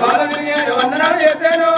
వందనాలు చేశాను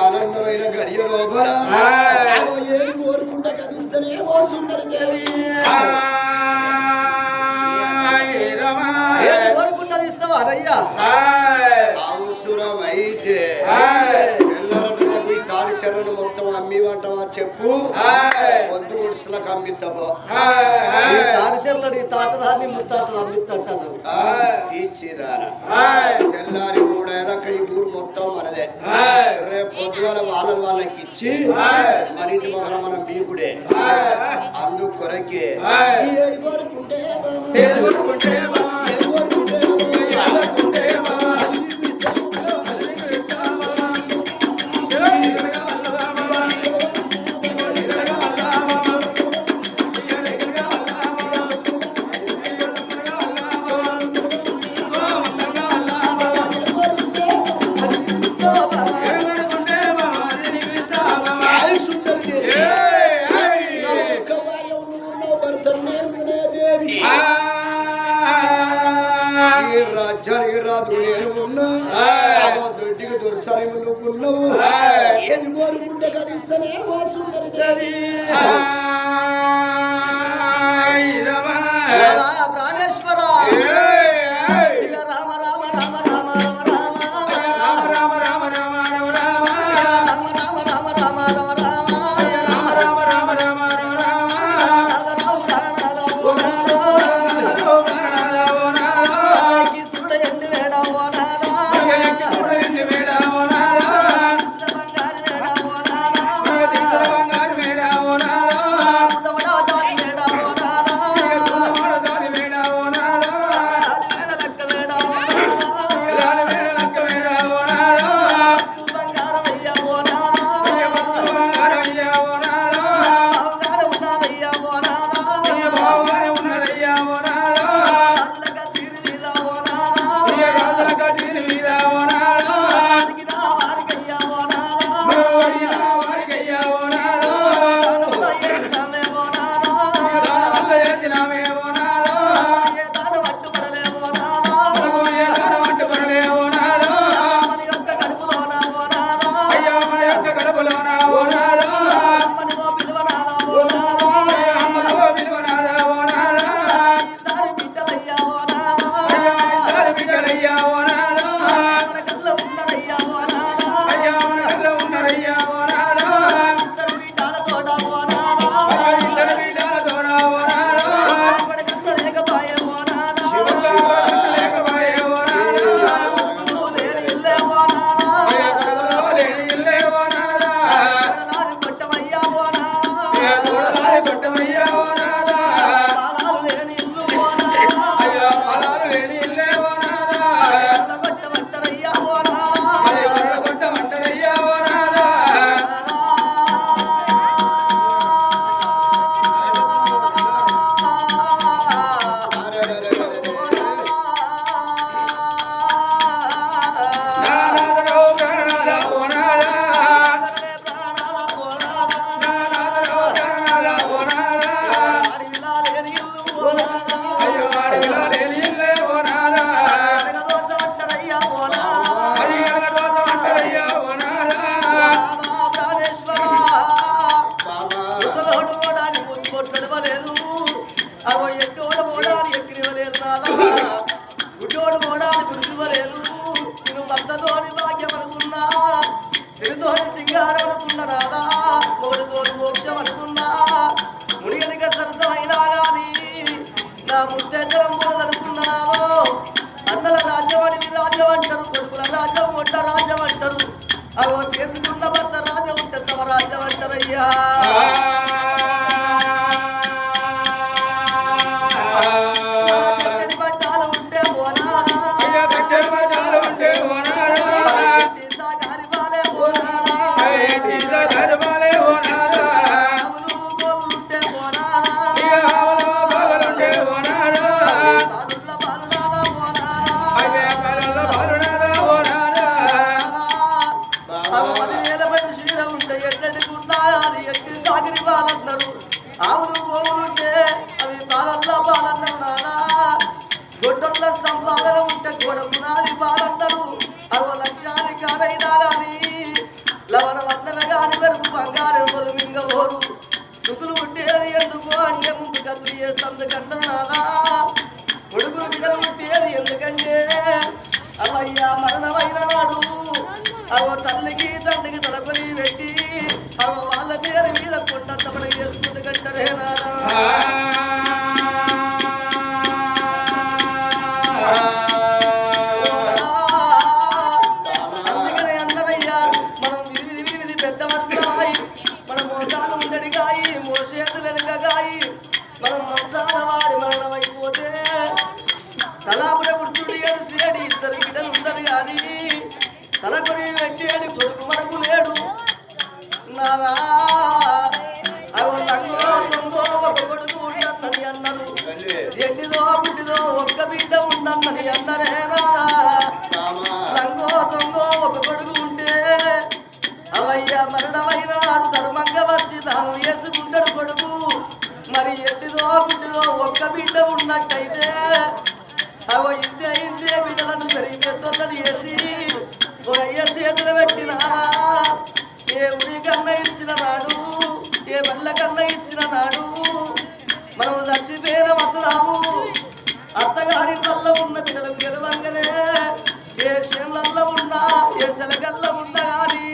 ఆనందమైన గడియ లోపల ఏది కోరుకుంటే కదిస్తేనే ఓ సుందరి దేవి కోరుకుంటే ఇస్తావా రయ్యా అవసరమైతే తాడి శరణు మొత్తం అమ్మి వంటవా చెప్పు పొద్దు ఉడుసులకు అమ్మిస్తావో తాడి శరణ నీ తాతదాన్ని ముత్తాతలు అమ్మిత్తంటాను తెల్లారి 3 ఏళ్ళకి ఈ ఊరు మొత్తం మనదే రేపు పొద్దుగాల వాళ్ళకి ఇచ్చి మన ఇంటి మొదల మనం బీకుడే అందుకు కొరకే రాజ్యానికి రాజు నేను ఉన్నా దొడ్డికి దొరసాలి నువ్వు ఉన్నావు ఏది కోరుకుంటే కదిస్తేనే ఓ సుందరి ప్రాణేశ్వర రామ రామ రామ రామ రామ రామ రామ రామ రామ రామ రామ రామ రామ భర్తతోని భాగ్యం అనుకున్నా తిరుతోని సింగారం అనుకున్న రాదా మూడుతోని మోక్షం అనుకున్నా ముడిగలిక సరసమైనా గాని నా ముద్దెద్దరం పోదనుకున్న నాదో అన్నల రాజ్యం అని రాజ్యం అంటారు కొడుకుల రాజ్యం వంట రాజ్యం అంటారు అవో చేసుకున్న భర్త రాజ్యం ఉంటే సమరాజ్యం అంటారయ్యా పట్టాలు ఉంటే పోనారా గారిపాలే పోనారా ఉంటే పోనారా బాలులాగా పోనారా వేల పడి శీల ఉంటే ఎట్టడుకున్నా అని ఎట్టి సాగిరి పాలంటారు ఆవులు పోవులుంటే అవి పాలల్లా పాలన్నారు నానా గొడ్డల్ల సంపాదన ఉంటే గొడపునాది పాలంటారు అవి లక్ష్యాన్ని కానైనా గాని లవణ వన్నమే గాని మెరుపు బంగారం ఎవరు మింగబోరు చుతులు ఉండేది ఎందుకు అంటే ముందు కదులు చేస్తందుకంటారు నానా కొడుకులు బిడ్డలు ఉండేది ఎందుకంటే అవయ్యా మరణమైన నాడు అవో తల్లికి తండ్రికి తలకొని పెట్టి అవో వాళ్ళ పేరు మీద కొండంత పడ చేసుకుంది కంటరే నానా అందుకనే అందరయ్యా మనం విధి పెద్ద మనసులవాయి మన మోసాలు ఉండడిగాయి మోసేతులు వెనుకగాయి మనం మనసాల వాడి మరణమైపోతే తలాపుడ కూర్చుండి సేడి ఇద్దరు బిడ్డలు ఉండరు కానీ తలకొని వెట్టేడు కొడుకు మనకు లేడు నారా అగో లంగో తొంగో ఒక కొడుకు ఉండన్నది అన్నారు ఎన్నిదో పుట్టిదో ఒక్క బిడ్డ ఉండన్నది అన్నరే నారా లంగో తొంగో ఒక కొడుకు ఉంటే అవయ్య మరణమైన నాడు ధర్మంగా వచ్చి దానం వేసుకుంటాడు కొడుకు మరి ఎన్నిదో పుట్టిదో ఒక్క బిడ్డ ఉన్నట్టయితే అవో ఇంతే బిడ్డలను పెరిగి పెద్దోళ్ళని వేసి ఒక చేతులు పెట్టినారా ఏ ఉడి కన్నా ఇచ్చిన నాడు ఏ బల్ల కన్నా ఇచ్చిన నాడు మనం చచ్చిపోయిన వద్దాము అత్తగారి వల్ల ఉన్న పిల్లలకు గెలవంగానే ఏ శేళ్ళల్లో ఉన్నా ఏ సెలగల్లో ఉన్నా కానీ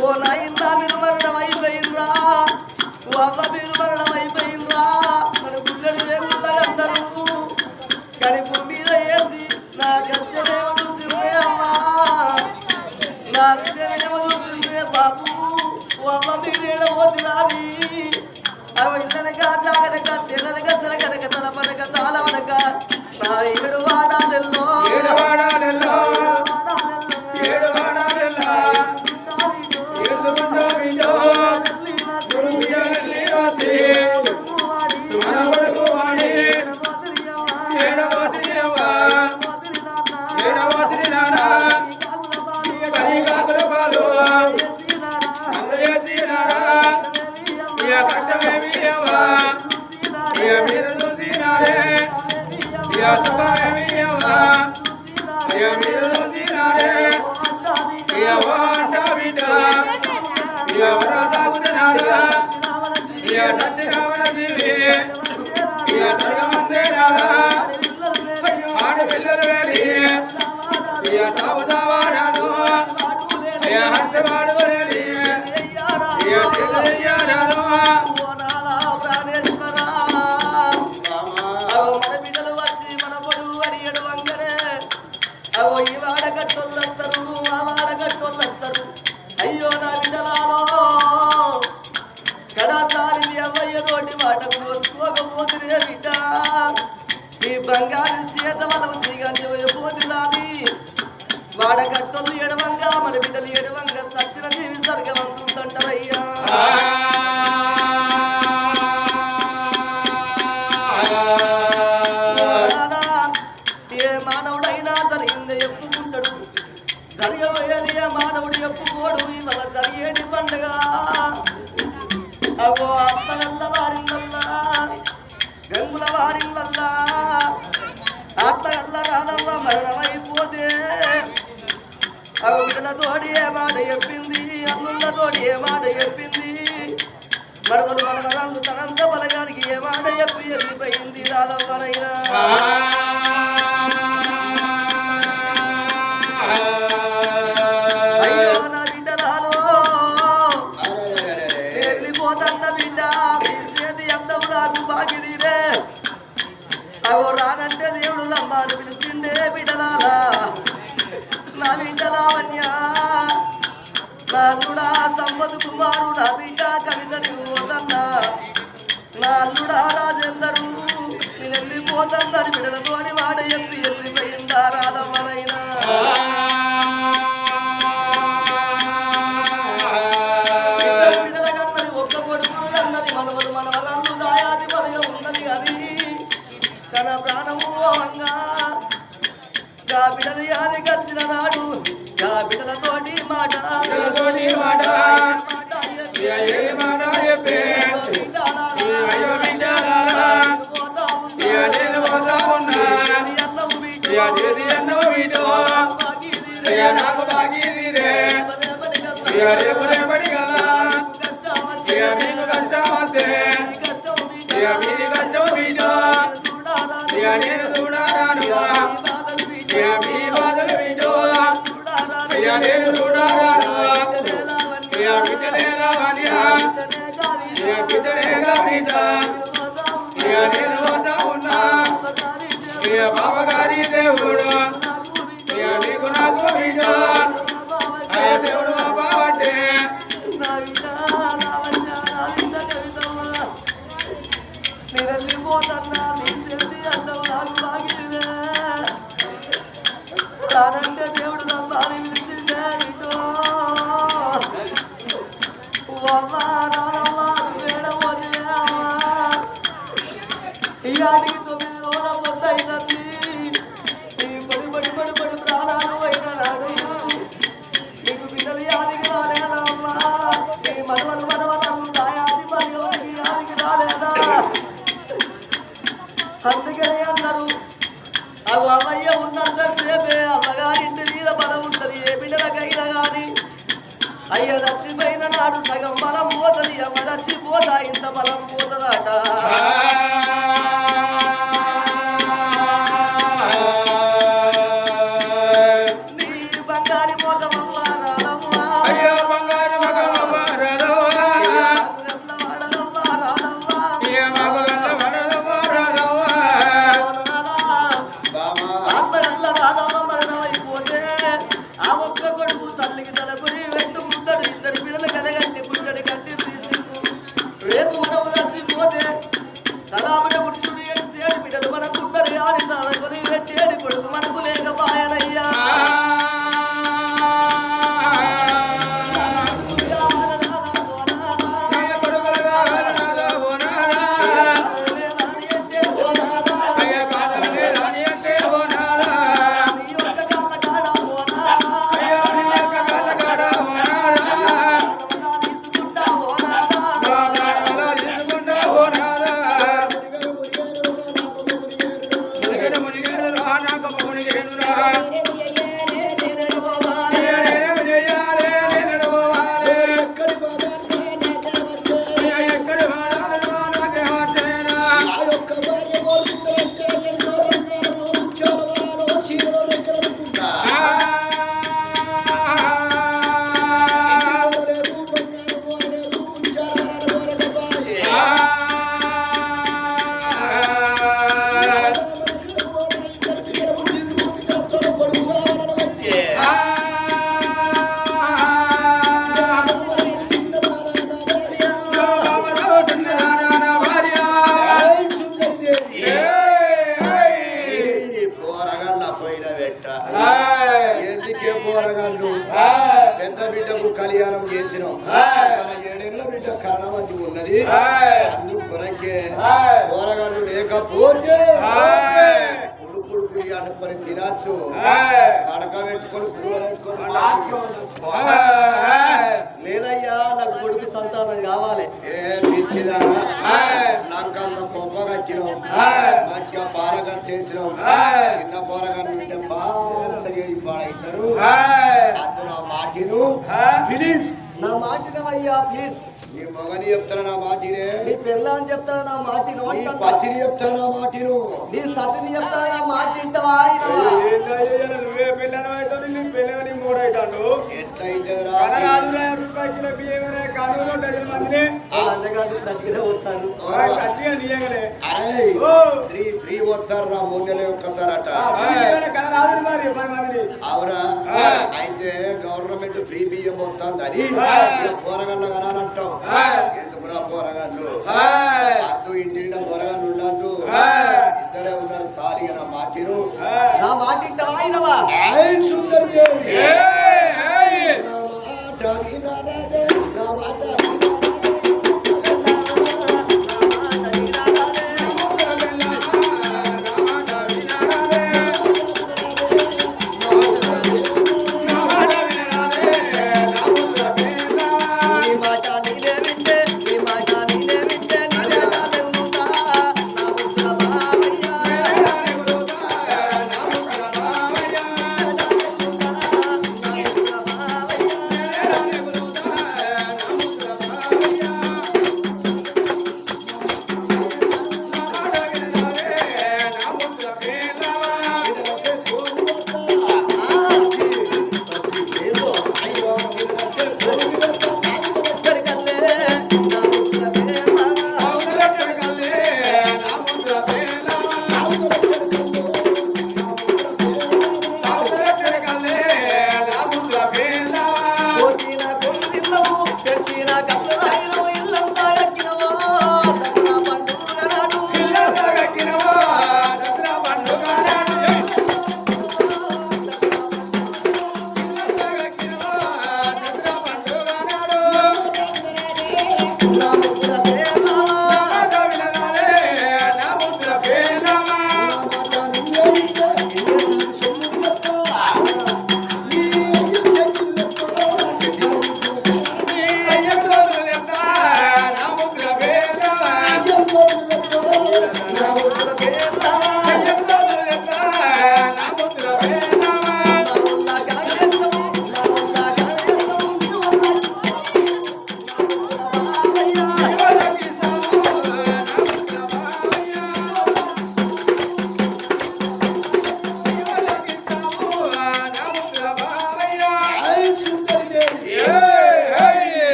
ఓ నాయన మీరు మరణం అయిపోయినరా ఓ అవ్వ మీరు మరణం అయిపోయినరా మన గుళ్ళడి వేగుళ్ళగా అందరూ కానీ భూమి మీద వేసి నా కష్టమేమో చూసిందే అమ్మా నా ఇష్టమేమో చూసిందే బాబు ఓ అమ్మ మీరేడ పోతురాని అవి ఇళ్ళనక జాగనక చెల్లనక సెలగనక తలపనక తాళవనక నా ఏడు వాడాలెల్లో అయ్యో నా విడలాలో కడాసారి అవ్వయ్య నోటి మాటకు వసుకోకపోతే బిడ్డ ఈ బంగారు సీత వలవ శ్రీగాంధీ వాడగట్టలు ఎడవంగా మన బిడ్డలు ఎడవంగా సచ్చిన దేవి స్వర్గవంతుందంటారయ్యా ఏ మానవుడైనా జరిగింది ఎప్పుకుంటాడు జరగబోయేది ఏ మానవుడు ఎప్పుకోడు ఇవాళ జరిగేటి పండుగ అవో అత్తగల్ల వారిల్లల్లా గంగుల వారిల్లల్లా అత్తగల్ల రాదవ్వ మరణమైపోతే అవి బిడ్డలతోటి ఏ మాట చెప్పింది అల్లుళ్ళతోటి ఏ మాట చెప్పింది మరొకరు మనవరాళ్ళు తనంత బలగానికి ఏ మాట చెప్పి వెళ్ళిపోయింది రాదవ్వనైనా తందరి బిడ్డలతోని వాడ ఎత్తిపోయిందా రాధమ్మనైనా బిడ్డలకన్నది ఒక్క కొడుకులు అన్నది మనవరు మనవరాళ్ళు దాయాది వలయ ఉన్నది అది తన ప్రాణము అంగా గా బిడ్డలు యాది గచ్చిన నాడు గా బిడ్డలతోటి మాట నాకు బాగీదిరే రేపటి గల మీకు కష్టమంతే మీది కష్టం వీటో నేను చూడాను మీ బాధలు వీటో నేను చూడాను బిడ్డలేగా వీట నేను పోతా ఉన్నా బాబగారి దేవుడు నీకు నాకు వీడు దేవుడు బాబట్టే తానంటే దేవుడు తప్పాలి ఈ ఆటికి 9 రోజుల పొద్దైంది ఈ పడి ప్రాణాలు అయిన నాడు నీకు పిల్లలు యాదికి రాలేదమ్మా నీ మనవలు దాయాది పని యాదికి రాలేదా అందుకనే అన్నారు అవి అమ్మయ్య ఉన్నంత సేపే అమ్మగారింటి మీద బలం ఉంటది ఏ బిడ్డలకైనా కానీ అయ్య చచ్చిపోయిన నాడు సగం బలం పోతుంది అమ్మ చచ్చిపోతా ఇంత బలం పోతుందట పెద్ద బిడ్డకు కళ్యాణం చేసినాం 7 ఏళ్ల బిడ్డ కరణవతి ఉన్నది అందుకు కొరకే కూరగాళ్ళు లేకపోతే ఉడుకుడుకుని అనుకొని తినచ్చు తడక పెట్టుకొని కూరేసుకొని లేదయ్యా నాకు కొడుకు సంతానం కావాలి పిచ్చిదా నాకంత పొంప కట్టినాం మంచిగా పారగా చేసినాం చిన్న పోరగాళ్ళు ఉంటే బాగా పాడైతారు అందులో మాటిను ప్లీజ్ నా మాటినవయ్యా ప్లీజ్ నీ మగని చెప్తాను నా మాటినే నీ పిల్లని చెప్తాను నా మాటిను నీ పసిని చెప్తాను నా మాటిను నీ సతిని చెప్తాను నా మాట ఇంటవా నువ్వే పిల్లను అవుతావు నీ పిల్లని మూడైతాడు ఎట్లయితే రూపాయల బియ్యమే కానులో డజన్ మందిని దగ్గరే వస్తాను కట్టిగా నీయగలే ఫ్రీ వస్తారు నా 3 నెలలు ఒక్కసారట కనరాదు మరి 10 మందిని అవునా అయితే గవర్నమెంట్ ఫ్రీ బియ్యం వస్తుంది అని పోరగల్ల కనాలంటావు ఎందుకురా పోరగాళ్ళు అద్దు ఇంటి పోరగాళ్ళు ఉండద్దు ఇద్దరే ఉన్నారు వైనవా సుందరదేవి నా మాట వినరాదే, నా మాట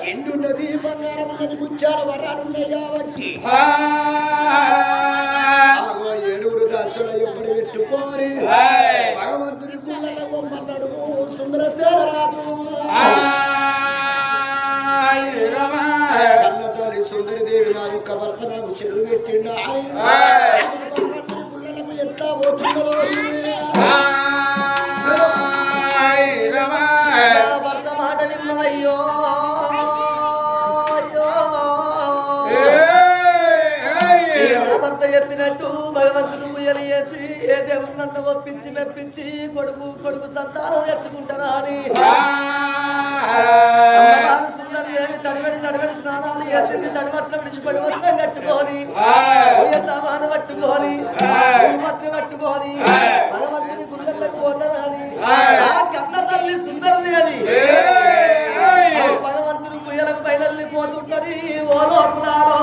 ఎండున్నది బంగారం ఉన్నది ముత్యాల వరాలున్నాయి కాబట్టి ఏడుగురు దాసుల ఎప్పుడు పెట్టుకోని భగవంతుని గుళ్ళ బొమ్మన్నాడు సుందరసేన రాజు కన్న తల్లి సుందరిదేవి నా యొక్క భర్త నాకు చెరువు పెట్టిండా భగవంతుని గుళ్ళకు ఎట్లా పోతుందో భర్త మాట విన్నదయ్యో భర్త చెప్పినట్టు భగవంతుడు ముయ్యలు వేసి ఏ దేవుడు నన్ను ఒప్పించి మెప్పించి కొడుకు సంతానం తెచ్చుకుంటారా అని సుందరి తడిబడి స్నానాలు వేసింది తడివస్త్రం విడిచిపడి వస్త్రం కట్టుకొని సామాను పట్టుకొని పత్రి పట్టుకొని భగవంతుని గుళ్ళకు పోతారా అని ఆ కన్న తల్లి సుందరిది అని భగవంతుడు ముయ్యలకు పైనల్లి పోతుంటది ఓ లోకులారో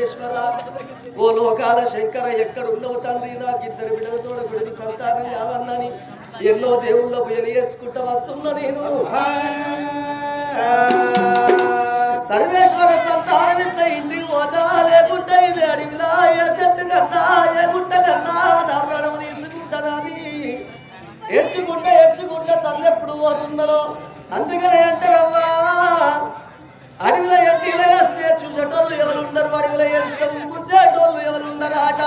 పరమేశ్వర ఓ లోకాల శంకర ఎక్కడున్నావు తండ్రి నాకు ఇద్దరు బిడ్డలతో బిడ్డలు సంతానం కావన్నని ఎన్నో దేవుళ్ళ వేసుకుంటూ వస్తున్నా నేను సర్వేశ్వర సంతానమింత ఇంటికి పోతా లేకుంటే ఇది అడవిలా ఏ చెట్టు కన్నా ఏ గుట్ట కన్నా నా ప్రాణం తీసుకుంటానని ఏడ్చుకుంటే తల్లి ఎప్పుడు పోతున్నదో అందుకనే అంటారవ్వా అడవిలో ఎంటిలో వేస్తే చూసేటోళ్ళు ఎవరు ఉండరు అడవిలో ఏడిస్తే ముచ్చేటోళ్ళు ఎవరు ఉండరు ఆట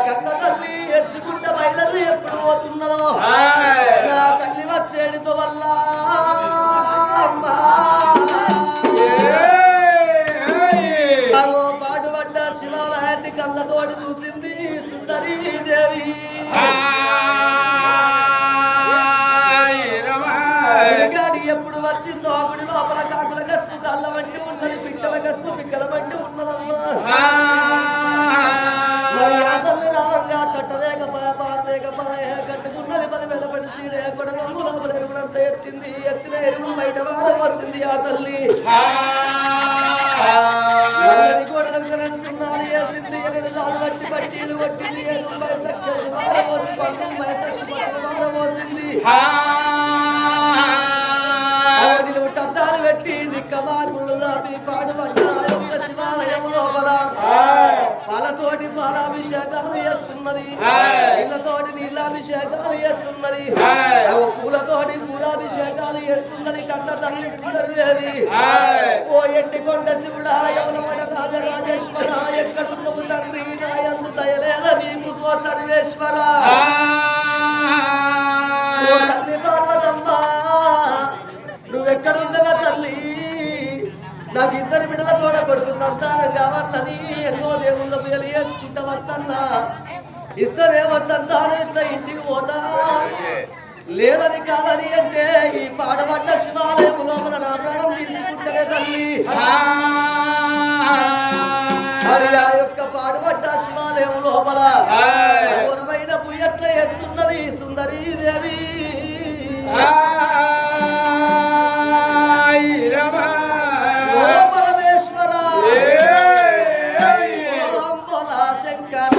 కన్న తల్లి ఏడ్చుకుంటే బయలు ఎప్పుడు పోతున్నదో నా తల్లి వచ్చేడితో వల్ల పాటుపడ్డ శివాలయాన్ని కళ్ళతోటి చూసింది సుందరీ దేవి గాడి ఎప్పుడు వచ్చిందో గుడి లోపల కాకుల కసుపు కళ్ళ వంటి ఉన్నది పిక్కల కసుపు పిక్కల వంటి ఉన్నదమ్మా తల్లి రావంగా తట్టలేక పారలేక కట్టుకున్నది 10,000 పడి సీరే కొడగంగు లోపల ఎరువునంత ఎత్తింది ఎత్తిన ఎరువు బయట వారం వస్తుంది ఆ తల్లి గోడలకు నడుస్తున్నాను వేసింది 8 సార్లు వట్టి పట్టీలు వట్టింది 7 మైసక్షలు వారమోసి 12 మైసక్ష వారమోసింది టచ్చాలు పెట్టి నిక్కమాకులు లాపి పాడుపడ్డ యొక్క శివాలయం లోపల పాలతోటి పాలాభిషేకాలు చేస్తున్నది నీళ్ళతోటి నీళ్ళాభిషేకాలు చేస్తున్నది పూలతోటి పూలాభిషేకాలు చేస్తున్నది కన్న తల్లి సుందరదేవి ఓ ఎండికొండ శివుడా యమలమడ రాజరాజేశ్వర ఎక్కడున్నవు తండ్రి నాయందు దయలేద నీకు స్వ సర్వేశ్వర ఓ తల్లి పార్వతమ్మ నువ్వెక్కడుండగా తల్లి నాకు ఇద్దరు బిడ్డలతో కొడుకు సంతానం కావాలని ఎన్నో దేవుళ్ళ పేరు వేసుకుంటా వస్తన్నా ఇద్దరేమో సంతానం ఇంత ఇంటికి పోతా లేదని కాదని అంటే ఈ పాడబడ్డ శివాలయం లోపల నా ప్రాణం తీసుకుంటేనే తల్లి మరి ఆ యొక్క పాడుబడ్డ శివాలయం లోపల ఘోరమైన పుయ్యట్ల వేస్తున్నది సుందరీ దేవి పరమేశ్వర ఓం బోలా శంకర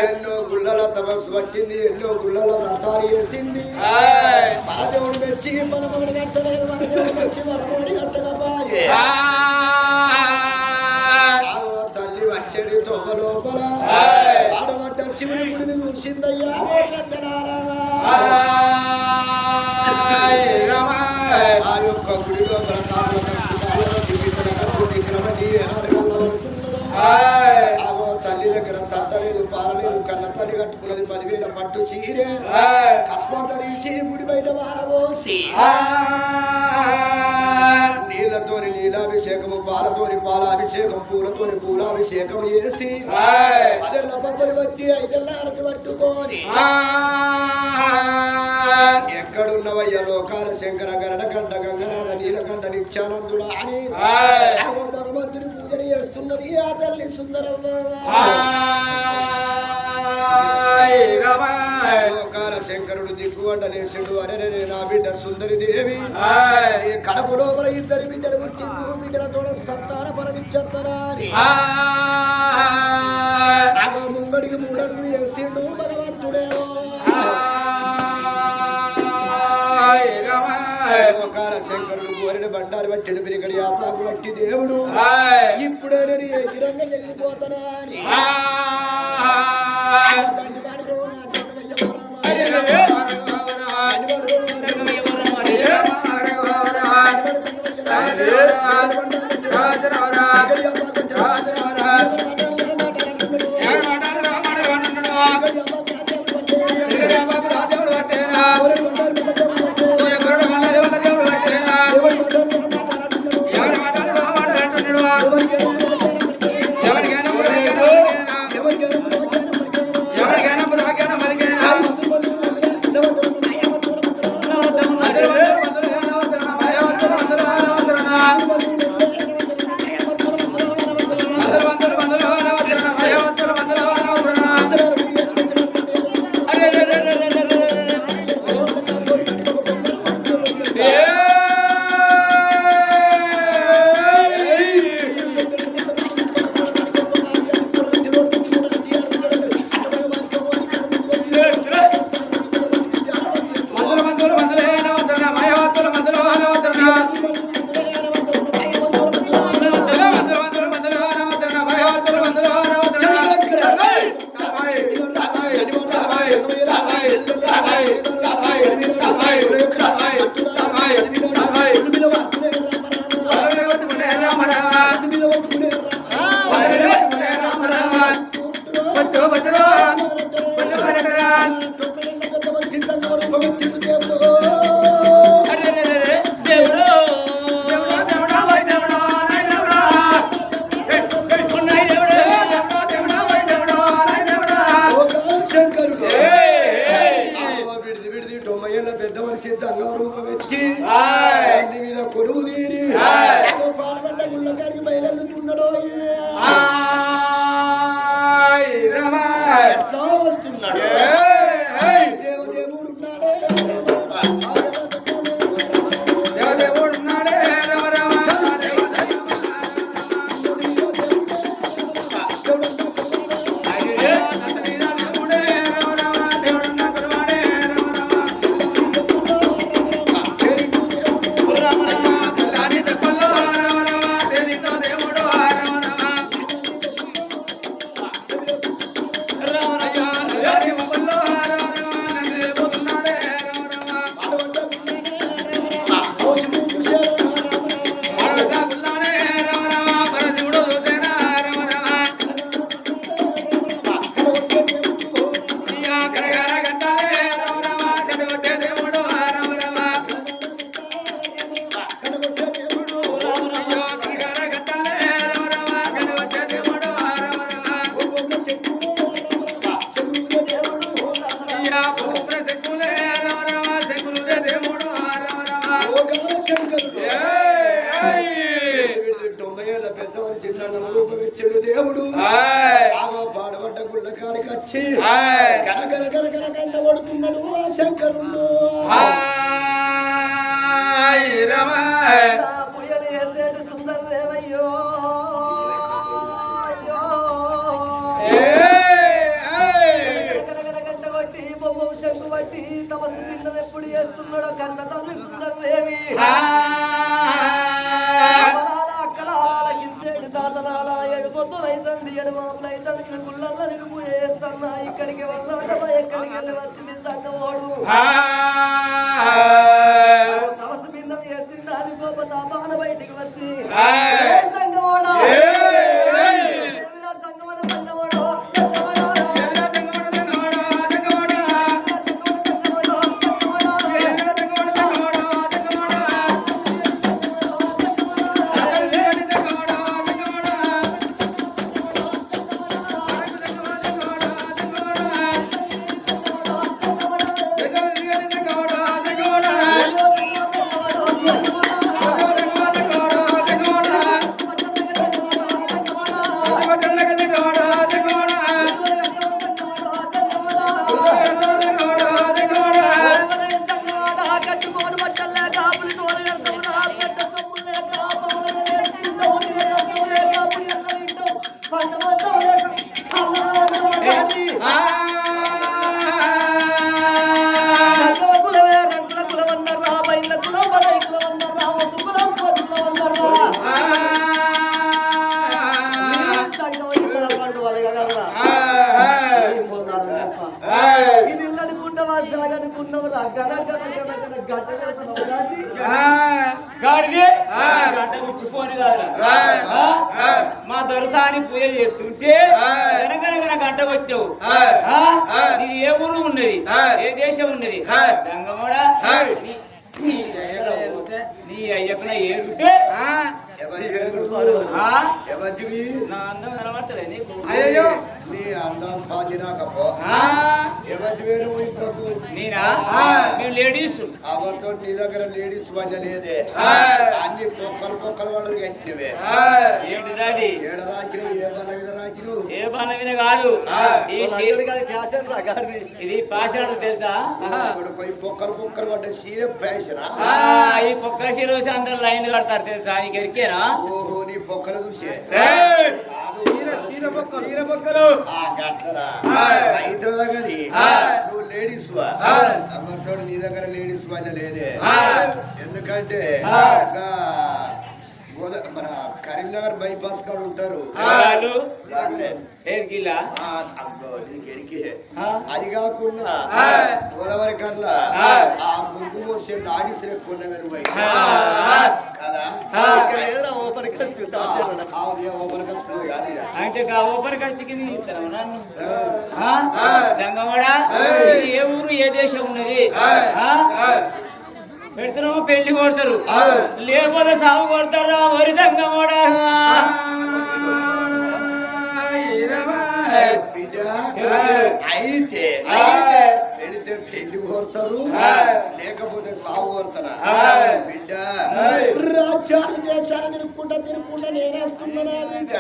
ఎన్నో గుళ్ళల తపస్సు పట్టింది, ఎన్నో గుళ్ళల వ్రతాలు చేసింది. పరదేవుడు మెచ్చి మనమోడి కట్టలేదు, మనదేవుడు మెచ్చి మనమోడి కట్టకపోయే. తల్లి వచ్చేది తొవ్వ లోపల ఆడబడ్డ శివుని గుడిని చూసిందయ్యా. ఆ యొక్క గుడి లోపల తల్లి దగ్గర తట్టలేదు, పారలేదు, కన్న తల్లి కట్టుకున్నది 10,000 పట్టు చీరే. కస్మంత తీసి గుడి బయట వారబోసి నీళ్లతోని నీలాభిషేకము, పాలతోని పాలాభిషేకం, పూలతోని పూలాభిషేకం చేసి 10 బొబ్బలు వచ్చి 5 హారతి పట్టుకొని ఎక్కడున్నవయ్య లోకాల శంకర గరడకంఠ గంగనాథ నీలకంఠ నిత్యానందుడా అని భగవంతుని పూజలు చేస్తున్నది ఆ తల్లి సుందరమ్మ. లోకాల శంకరుడు దిక్కువంట లేచుడు. అరే నా బిడ్డ సుందరి దేవి కడపు లోపల 2 బిడ్డలు పుట్టిండు, బిడ్డలతో సంతాన పరమిచ్చత్తరా అని ముంగడికి 3 అడుగులు వేసిండు భగవంతుడేమో. లోకాల శంకరుడు గోరెడు బండారు పట్టిడు, పిరికడి ఆపాకు పట్టి దేవుడు ఇప్పుడే నేను ఎగిరంగా వెళ్ళిపోతానా అని దండి వాడిలో నా పేరుండు పుయ్యలు వేసేటి సుందర దేవయ్యో గంట కొట్టి బొమ్మ శంకు బట్టి తపస్సు పిల్లలు ఎప్పుడు చేస్తున్నాడో కన్న తల్లి సుందర దేవి అక్కలాలకించేడు తాతలాల ఏడు పొద్దులైతండి ఏడు మాపులైతండి గుళ్ళల్లో నిలుపు వేస్తున్నా ఇక్కడికి వెళ్ళాడమా ఎక్కడికి వెళ్ళి వచ్చింది సంగమోడు తపస్సు పిండం వేసిండు అది గొప్ప తాపాన బయటికి వచ్చి సంగమోడా సంగమోడు సంగమోడు మా దొరసాని పూజ చేస్తుంటే వెనకనగన గంట కొట్టావు ఇది ఏ ఊరు ఉన్నది ఏ దేశం ఉన్నది గంగమోడా నీ అయ్యకున ఏడుంటే నా అందం కనబడతలే నీకు అయ్యో నీ అందం పాదినాకపో ఎవరి వేరు ఇంతకు నేనా మేము లేడీస్ అవతో నీ దగ్గర లేడీస్ వల్ల లేదే అన్ని పొక్కలు వాళ్ళు కట్టినవే ఏంటి దాడి ఏడ రాకిన ఏ బల మీద రాకిరు ఏ బాణ విన కాదు ఫ్యాషన్ ఇది ఫ్యాషన్ తెలుసా ఇప్పుడు పోయి పొక్కలు పడ్డ సీరే ఫ్యాషన్ ఈ పొక్కల రోజు అందరు లైన్ కడతారు తెలుసా నీకు ఎరికేనా ఓహో నీ పొక్కలు చూసే నువ్వు లేడీస్ అమ్మతో నీ దగ్గర లేడీస్ వల్ల లేదే ఎందుకంటే మన కరీంనగర్ బైపాస్ కాడ ఉంటారు అది కాకుండా గోదావరి కల్లా ఆ ముగ్గు మోసే లాడీస్ ఎక్కువ కదా ఓపెన్ కస్ట్ అంటే ఓపెన్ ఖర్చుకి గంగవాడా ఏ ఊరు ఏ దేశం ఉన్నది పెడుతున్నామో పెళ్లి కొడతారు లేకపోతే సాగు కొడతారా వరి సంగమోడా అయితే పెడితే పెళ్లి కోరుతారు లేకపోతే సాగు కోరుతారా బిడ్డ రాజ్యాలు దేశాలు తిరుక్కుంటా నేనేస్తున్నానా బిడ్డ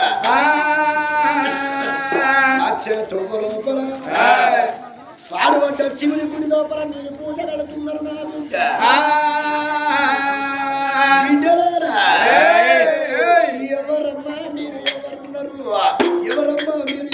అచ్చేతో లోపల పాడుబడ్డ శివుని గుడి లోపల నేను పూజ నడుతున్నారు నా బిడ్డ బిడ్డలారా ఎవరమ్మా మీరు ఎవరున్నారు ఎవరమ్మా మీరు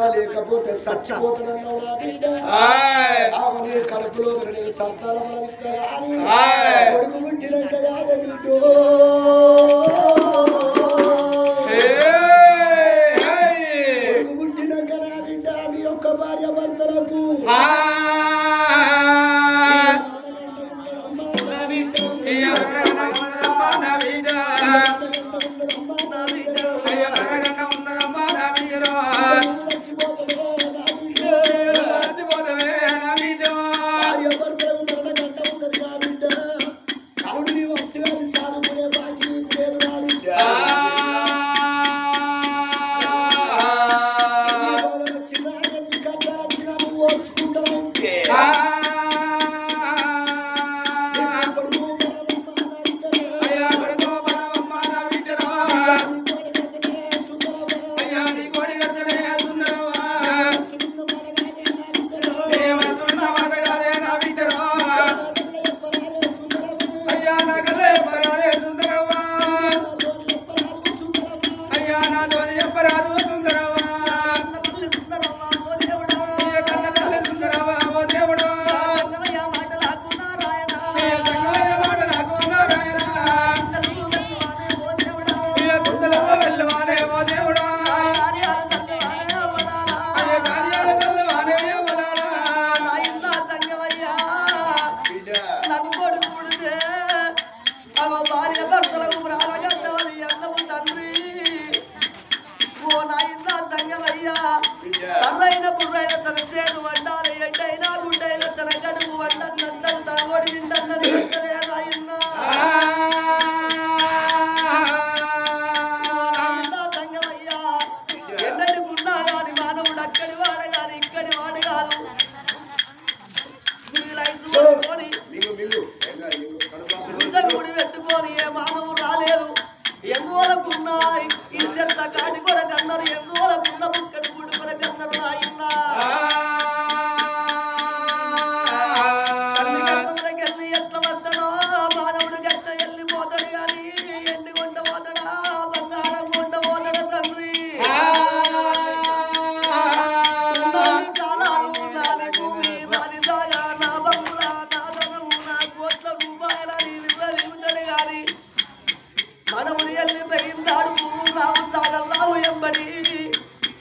పుట్టుగా లేకపోతే చచ్చిపోతున్నావు నా బిడ్డ నీ కడుపులో నేను సంతానం కొడుకు పుట్టినాక కాదే బిడ్డో కొడుకు పుట్టినాక నా బిడ్డ మీ యొక్క భార్య భర్తలకు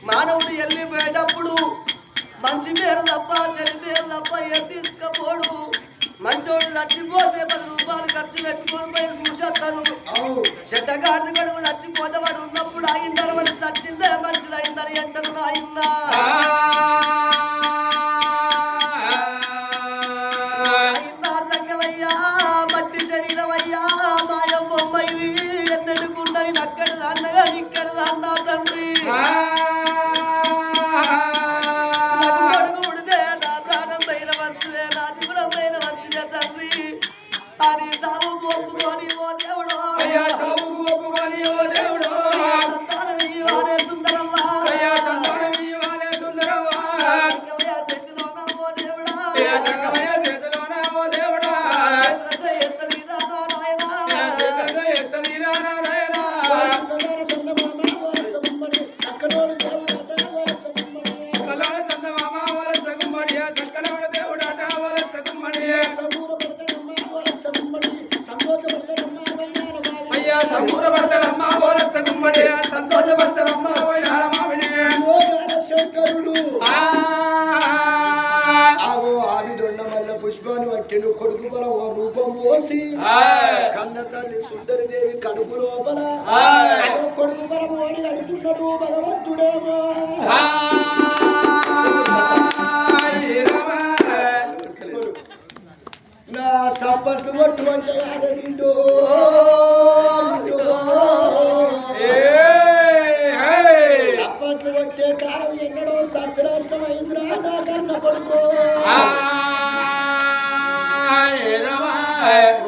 మానవుడు వెళ్ళిపోయేటప్పుడు మంచి పేరు తప్ప చెడు పేరు తప్ప ఏం తీసుకపోడు. మంచోడు చచ్చిపోతే 10 రూపాయలు ఖర్చు పెట్టుకొని పోయి చూసేస్తాను. చెడ్డగాడిని గడువు చచ్చిపోతే వాడు ఉన్నప్పుడు అయిందని వాడు చచ్చిందే మంచిదైందని ఎంతను నాయన్నా. సంగమయ్యా మట్టి శరీరమయ్యా మాయం బొమ్మయ్యి ఎన్నెడుకుండని నక్కడి అన్నగా ఇక్కడ అన్నా తండ్రి. కొడుకు బలం రూపం పోసి కన్న తల్లి సుందరి దేవి కడుపు లోపల కొడుకు బలం ఓడి అడుగుతున్నాడు భగవంతుడేమో. నా సప్పట్లు కొట్టు అంటే అదే బిడ్డో సప్పట్లు కొట్టే కాలం ఎన్నడో సత్యనాశనం అయిందిరా నా కన్న కొడుకు.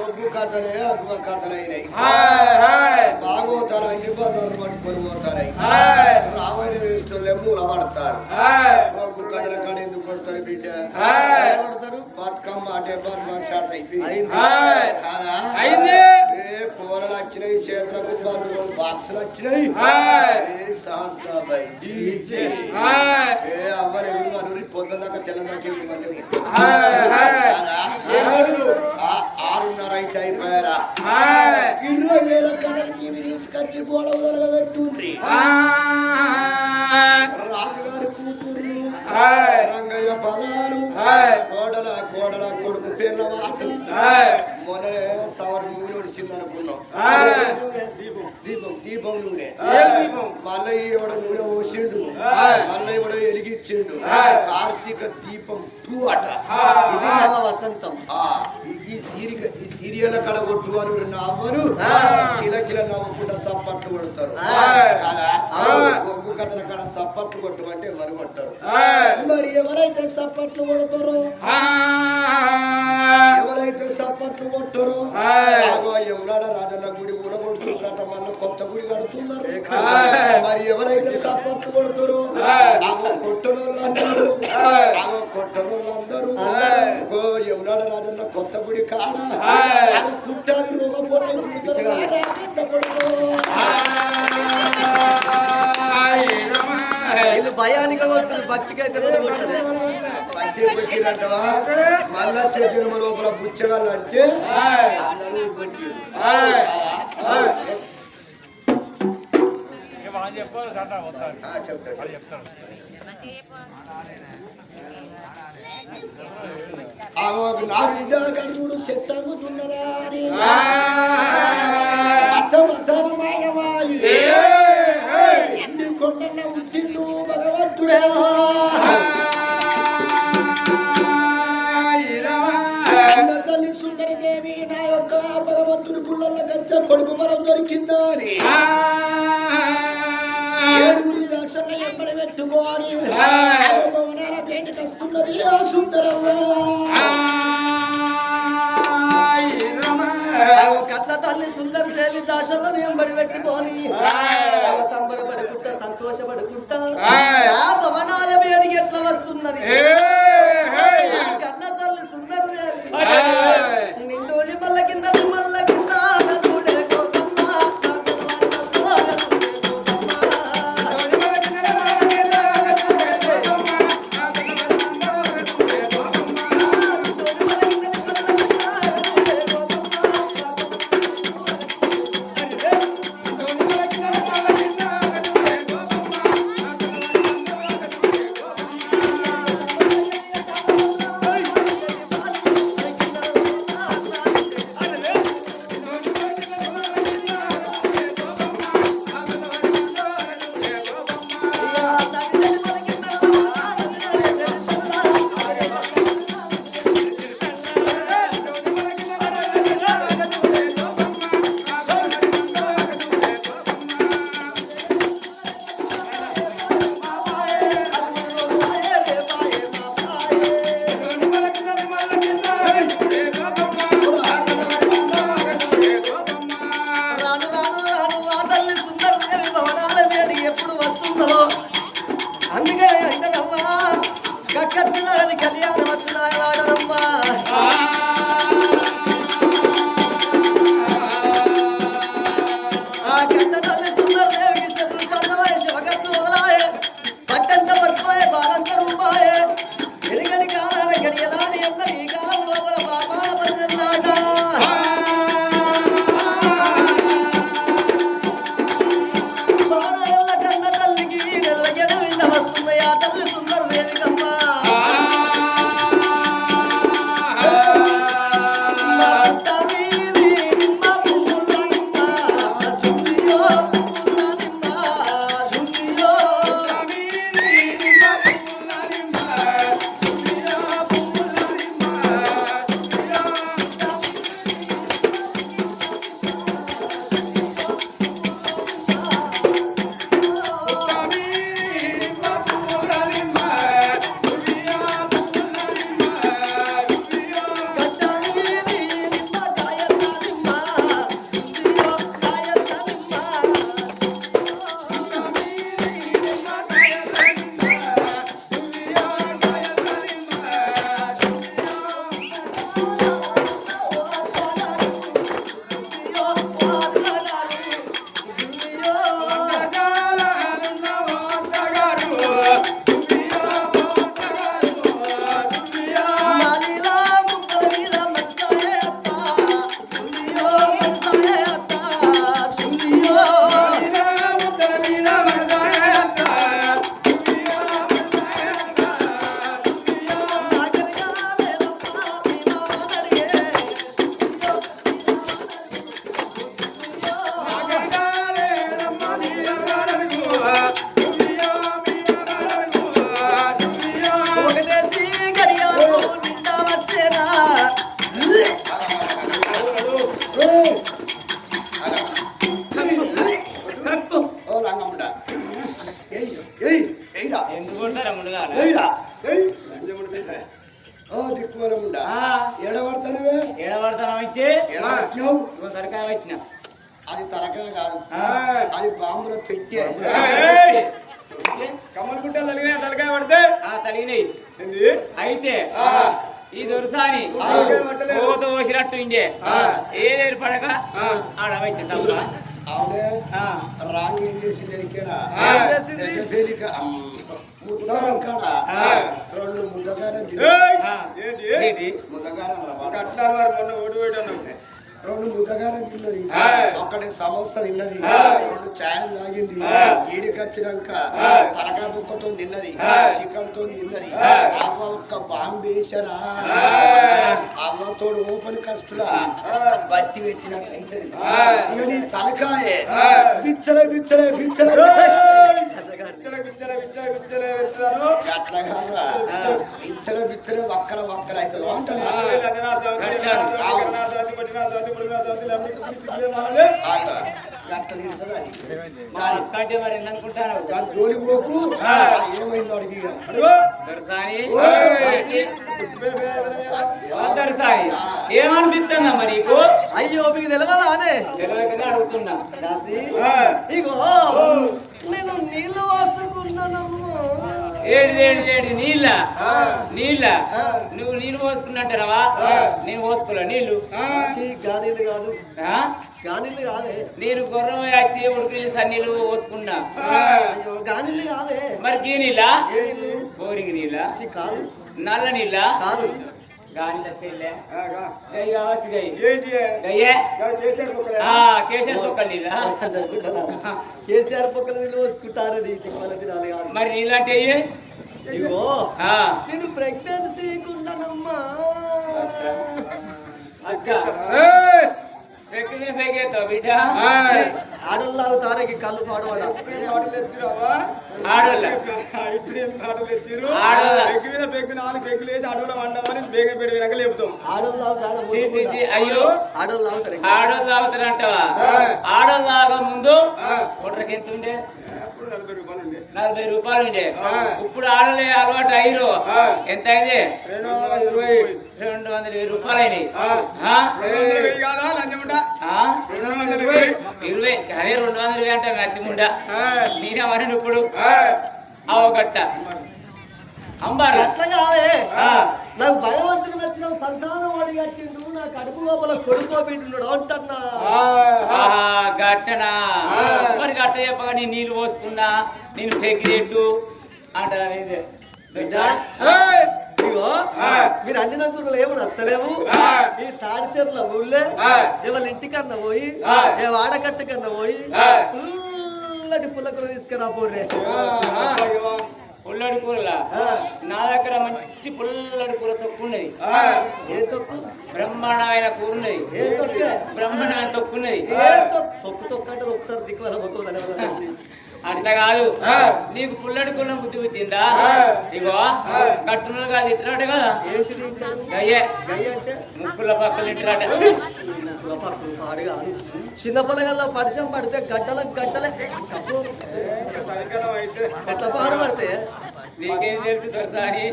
ఒగ్గు కథలే అగ్వ కథలైనాయి. బాగోతారు అన్ని బజార్లు పట్టుకొని పోతారు. రామాయణ వేస్తులే మూల పడతారు. ఒగ్గు కథల కాడ ఎందుకు కొడతారు బిడ్డ? బతుకమ్మ అంటే బర్మ షాట్ అయిపోయింది కాదా? గోడలు వచ్చినాయి చేతులకు బాక్సులు వచ్చినాయి శాంతాబాయ్ అవ్వరు ఎవరు అనురి పొద్దున్నాక తెల్లదాకా ఎవరు మళ్ళీ 6:30 అయితే అయిపోయారా 20,000 కలర్ టీవీ తీసుకొచ్చి గోడవదలుగా పెట్టుండ్రి రాజుగారి కూతురు రంగయ్య పదాలు కోడల కొడుకు పేర్ల మాట మొన్ననే సవర్ నూనె వచ్చింది అనుకున్నాం దీపం నూనె మళ్ళీ ఎవడ నూనె పోసిండు మళ్ళీ ఎవడ వెలిగించిండు కార్తీక దీపం 2 అట వసంతం ఈ సీరియల్ కడ కొట్టు అని నవ్వరు కిల నవ్వకుండా సప్పట్లు కొడతారు కదా ఒగ్గు కథల కడ సప్పట్లు కొట్టమంటే ఎవరు కొట్టారు మరి ఎవరైతే సప్పట్లు కొడతారో కొట్టరు యమునాడ రాజన్న గుడి ఊరగొడుతున్నారట మళ్ళీ కొత్త గుడి కడుతున్నారు మరి ఎవరైతే సప్పట్లు కొడతారో కొట్టనోళ్ళందరూ యమునాడ రాజన్న కొత్త గుడి కాడ కుట్టాది రోగపోతే భయానికి కొడుతుంది భక్తికి అయితే మళ్ళా జన్మ లోపల బుచ్చగాళ్ళు అంటే నా బిడ్డ కడుగుడు చెట్టు అమ్ముతున్నరా ఎన్ని కొండల ఉట్టిండు భగవంతుడేవా తల్లి సుందరదేవి నా యొక్క భగవంతుడి గుళ్ళ గద్దె కొడుకు బలం దొరికిందా అని 7 దర్శనం ఎప్పటి పెట్టుకోని భవనాల పేటికి వస్తున్నది ఆ సుందరవ్వ కట్ల తల్లి సుందరదేవి దాశలో ఎంబడి పెట్టుకొని సంబరపడుకుంటా సంతోషపడుకుంటా ఆ భవనాల వేడికి ఎట్లా వస్తున్నది కట్ల తల్లి సుందరదేవి నిండోళ్ళి మల్ల కింద చూడే ఒకటేసి గడియాలు నిండా వచ్చేనా కప్పు ఓ రంగముండా ఏయ్ ఏయ్రా ఎందుకుంటారా ముందుగా ఏయ్రా ఏయ్ లంజముండా ఓ దిక్కువలముండా ఎడబడతానవే ఏడబడతానం ఇచ్చి ఎడబట్టినావు సరికాయ వచ్చిన అది తలకాయ కాదు అది బాంబులో పెట్టే కమ్మల గుట్టలు తలిగినా తలకాయ పడితే తలిగినాయి ఏంది? అయితే ఈ దొరసాని పోత పోసినట్టు ఇండే ఏదేరు పడక ఆడవైతే తప్ప అవునే రాంగ్ ఏం చేసింది ఎరికేనా తేలిక ముద్దగారం కాడ రెండు ముద్దగారం ఏంటి? ఏంటి ముద్దగారం అట్లా మరి మొన్న ఓడి ఓడి అన్నాం. రెండు ముద్దగారం తిన్నది ఒక్కటి సమోసా తిన్నది రెండు ఛాయలు తాగింది ఈడికొచ్చినాక తలకాయ బుక్కతో తిన్నది చికెన్ తో తిన్నది అవ్వ ఒక్క బాంబు వేసారా అవ్వతోడు ఓపెన్ కష్టులా బట్టి పెట్టినట్టు అవుతుంది ఇక నీ తలకాయ బిచ్చలే బిచ్చలే బిచ్చలే విచ్చల విచ్చల విచ్చల విచ్చల విచ్చలను. అట్లా కాదురా బిచ్చలే బిచ్చలే వక్కల వక్కల అవుతుంది అంటాను లంజనా సౌతి, గిరణా సౌతి, పట్టినా సౌతి, పొడిగినా సౌతి, లమ్మి కుమ్మి సిగ్గులే మానలే. అక్కంటే మరి ఏందనుకుంటాను జోలి పోకు ఏమైందో అడిగి అదిగో, దొరసాని పేరు పేరు ఏదైనా మీద. దొరసాని ఏమనిపిస్తుందమ్మా నీకు అయ్యో మీకు తెలియదా అనే తెలియకనే అడుగుతున్నా రాసి ఇగో నేను నీళ్ళు వాసుకున్నానమ్మా ఏడు ఏడు ఏడు నీళ్ళ నీళ్ళ నువ్వు నీళ్ళు పోసుకున్నట్టరావా నేను పోసుకోలే నీళ్ళు గానీళ్ళు కాదు ఆ? గానీళ్ళు కాదే నేను గుర్రం వచ్చి ఉడికి సన్నీళ్ళు పోసుకున్నా అయ్యో గానీళ్ళు కాదే మరి గీ నీళ్ళ ఏ నీళ్ళు బోరింగ్ నీళ్ళ ఛీ, కాదు నల్ల నీళ్ళ కాదు గాని చెల్లె ఆ, గా. గై కావచ్చు గై ఏంటి? గయ్యే గా చేశారు ఒకళ్ళే. కేశర్ కుక్కలు నీళ్ళ కేసీఆర్ పక్కన నీళ్ళు పోసుకుంటారని తిప్పల తినాలి కాదు మరి నీళ్ళంటే ఇయ్యి. ఇగో ఆ, నేను ప్రెగ్నెన్సీ కుండనమ్మా అక్క పెక్కినే పెగ్గేస్తావు బిడ్డ ఆడల్లాగు తారకి కళ్ళు పాడవాడ ఇప్పుడేం పాటలు ఎత్తిరావా? ఆడోళ్ళ ఇప్పుడేం పాటలు ఎత్తిరు? ఆడోళ్ళ. పెగ్గు మీద పెగ్గు 4 పెగ్గులు వేసి అడవులో వండమని బేగం పెట్టి వెనక లేపుతాం. ఆడల్లాగు చీ, చీ, చీ, అయ్యో ఆడల్లాగు తారకి ఆడోళ్ళు తాగుతారంటవా ఆడోళ్ళు తాగ ముందు ఒడ్రకి ఎంత ఉండే అప్పుడు 40 రూపాయలు ఉండే. 40 రూపాయలు ఉండే ఇప్పుడు ఆడలే అలవాటు అయ్యారు ఎంత అయింది 220 రూపాయలు అయినాయి ఆ? 200 వెయ్యి కాదా లంచముండా? ఆ? 200 వెయ్యి. 20 అదే 220 అంటే అత్తిముండ నేనేమన్నాను ఇప్పుడు అవగట్ట అంబారు అట్లా కాదే ఆ, నాకు భగవంతుని వచ్చిన సంతానం అడిగట్టిండు నా కడుపు లోపల కొడుకో బిడ్డున్నాడు అంటన్నా ఆహా, గట్టనా మరి గట్ట చెప్పగా నేను నీళ్ళు పోసుకున్నా నేను పెగ్గిరెట్టు అంటారా బిడ్డా, ఇగో మీరు అన్ని నలుగురు ఏమో వస్తలేవు ఈ తాడి చెట్ల ఊళ్ళే ఎవరి ఇంటికన్నా పోయి ఏ వాడకట్టు కన్నా పోయి పుల్లటి పుల్లకూర తీసుకురా పోర్రే పుల్లడి కూరలా నా దగ్గర మంచి పుల్లడి కూర తొక్కు ఉన్నది ఏ తొక్కు బ్రహ్మాండమైన కూర ఉన్నది ఏ తొక్కు బ్రహ్మాండమైన తొక్కు ఉన్నది ఏ తొక్కు తొక్కు అంటే తొక్కుతారు దిక్కు వాళ్ళ మొక్కలు అట్లా కాదు నీకు పుల్లడి కూర బుద్ధి వచ్చిందా ఇగో కట్టునలు కాదు ఇట్రాట కదా ఏంటిది గయ్యే గయ్య అంటే ముక్కుల పక్కలు ఇట్రాట చిన్న పొలగల్లో పరిచయం పడితే గడ్డలకు గడ్డలే సాయంకాలం అయితే ఎట్లా పాడు పడితే నీకేం తెలుసు దొరసారి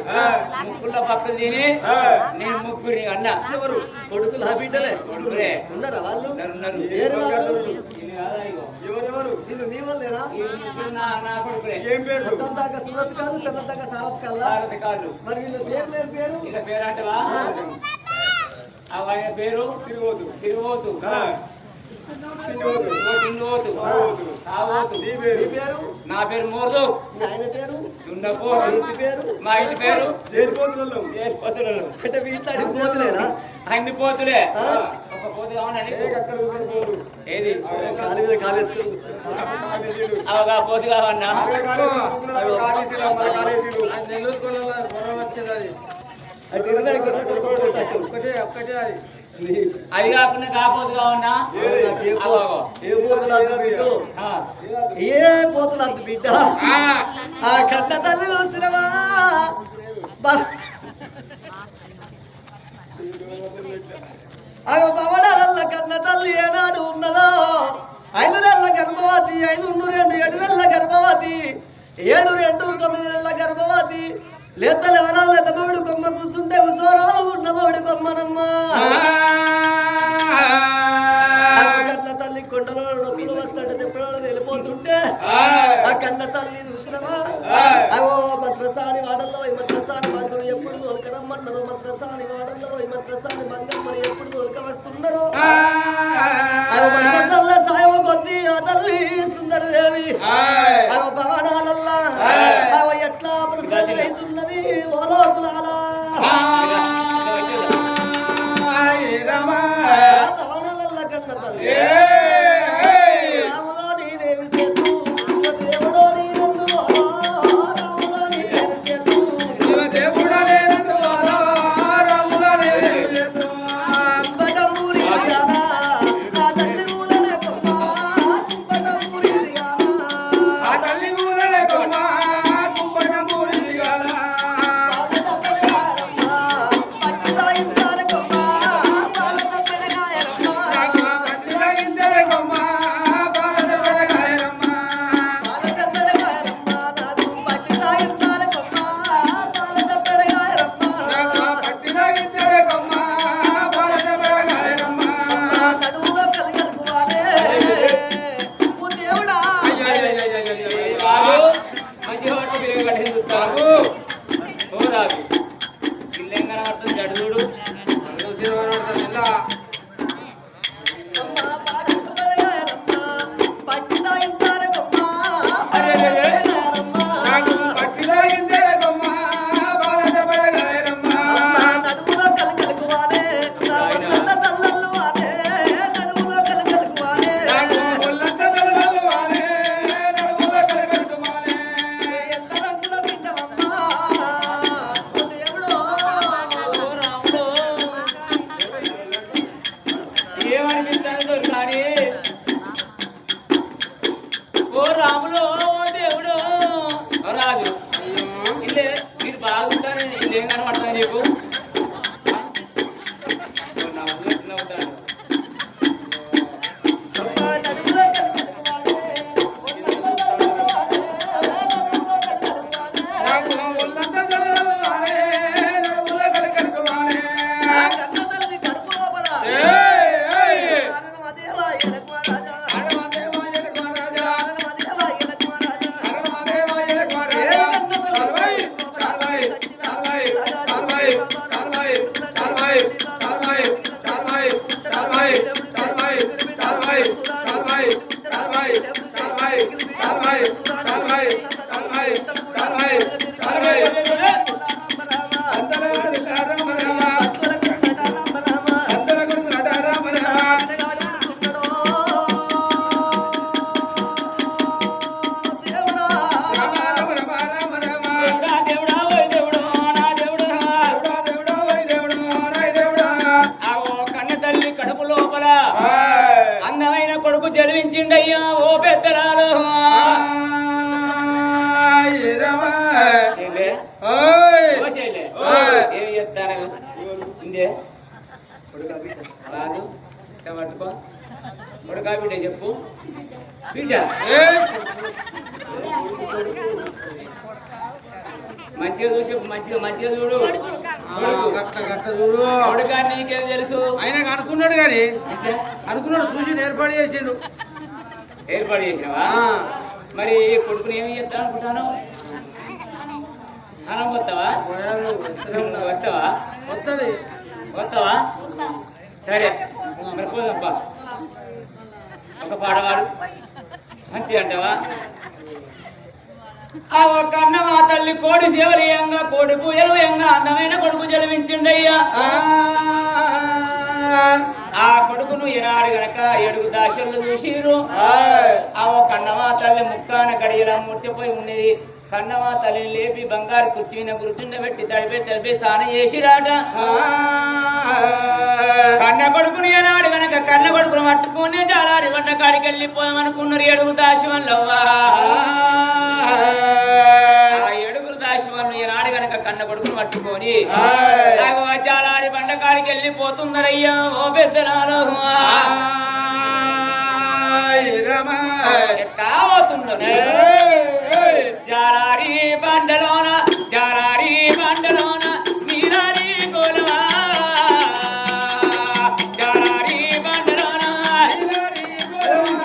ముక్కుల పక్కలు తిని నేను ముగ్గురి అన్న ఎవరు? కొడుకులు ఆ బిడ్డలే కొడుకులే ఉన్నారా వాళ్ళు ఉన్నారు ఏరు వాళ్ళు? ఇది కాదా ఇగో ఎవరెవరు? వీళ్ళు నీ వాళ్ళేనా ఈ ముగ్గురు నా కొడుకులే ఏం పేర్లు? మొత్తం దాకా సూరత్ కాదు తెల్ల దాకా సారత్ కాదు భారతి కాళ్ళు మరి వీళ్ళ పేరు లేదు పేరు ఇలా పేరు అంటవా ఆయన పేరు తిరిగోదు. తిరువోతు తిరిగోదు. తిండిపోతు తావోతు నీ నీ పేరు? పేరు నా పేరు మోర్దు మీ ఆయన పేరు దున్నపోతు ఇంటి పేరు మా ఇంటి పేరు చేరిపోతులలో. పోతులు అంటే మీ ఇంట్లో అడిగి పోతులేనా అన్ని పోతులే ఆ? ఒక పోతు కావాలండి అక్కడ ఊరిపోదు. ఏది కాలు మీద కాలు వేసుకొని కూర్చో. కాలేజీలు. అవగా పోతు కావన్నా ఆవిడ కాలేజీలు కూర్చున్నాడు. కాలేజీలు, అమ్మాయి కాలేజీలు. అంటే 20 గొర్రె గొర్రె ఒకటి అట్టు. ఒక్కటే అది. అది కాకుండా కాకపోతే కావన్నా ఏ పోతులు అంత బిడ్డ ఏ పోతులు అంత బిడ్డ ఆ కన్న తల్లి చూసినవా పవడాలల్ల కన్న తల్లి ఏనాడు ఉన్నదో 5 నెలల గర్భవతి 5 2 7 నెలల గర్భవతి 7 2 9 నెలల గర్భవతి లేతలెవరాలు లేతమోడు కొమ్మ కూసుంటే ఉసోరాలు ఉన్నమోడు కొమ్మనమ్మ కన్న తల్లి కొండలో నొప్పులు వస్తుంటే తెప్పడాలు వెళ్ళిపోతుంటే ఆ కన్న తల్లి చూసినవా అవో మద్రసాని వాడల్లో పోయి మద్రసాని మందులు ఎప్పుడు దొరకరమ్మన్నారు మద్రసాని వాడల్లో పోయి మద్రసాని మంగమ్మని ఎప్పుడు దొరక వస్తున్నారు మద్రసల్ల సాయమ కొద్ది ఆ తల్లి సుందరదేవి అవ భవనాలల్లా అవ ఎట్లా ప్రసన్న అవుతున్నది ఓ లోకులాలా భవనాలల్ల కన్న తల్లి రాములో నేనేమి సేతు దేవుడో నేనందు రాములో నేనేమి సేతు కుంభటమూరి దియానా ఆ తల్లి ఊలనే కొమ్మ కుంభటమూరి దియానా జన్మించిండయ్యా ఓ పెద్దరాలు ఏమి చెప్తాను రాదు పట్టుకో కొడుకా బిడ్డ చెప్పు బిడ్డ మంచిగా చూసి మంచిగా చూడు కొడుకా నీకేం తెలుసు ఆయనకు అనుకున్నాడు కానీ అనుకున్నాడు చూసి ఏర్పాటు చేసిండు ఏర్పాటు చేసినావా మరి కొడుకుని ఏమి చేస్తా అనుకుంటాను అన్నం వస్తావా వస్తావా వస్తుంది వస్తావా సరే మరి పోదప్పా ఒక పాడవాడు అంతే అంటావా ఆ ఒక్క అన్నమా తల్లి కోడి సేవలీయంగా కోడి పూయలయంగా అందమైన కొడుకు జన్మించిండయ్యా ఆ కొడుకును ఈనాడు గనక 7 దాశలు చూసిరు ఆ ఒక అన్నమా తల్లి ముక్కాన గడియలా మూర్చిపోయి ఉన్నది కన్నమా తల్లిని లేపి బంగారు కుర్చీన కూర్చుండబెట్టి తడిపి స్నానం చేసిరాట. కన్న కొడుకుని ఏనాడు గనక కన్న కొడుకును పట్టుకునే జాలారి వంట కాడికి వెళ్ళిపోదామనుకున్నారు ఏడుగురు దాశివన్లవ్వా. ఆ ఏడుగురు దాశివన్లు ఏనాడు గనక కన్న కొడుకును పట్టుకొని జాలారి బండ కాడికి వెళ్ళిపోతున్నారయ్యా ఓ పెద్దరాలు. ఎట్లా పోతున్నారు జాలారి బండలోన నీరారి గోలవా. జాలారి బండలోన నీరారి గోలవా.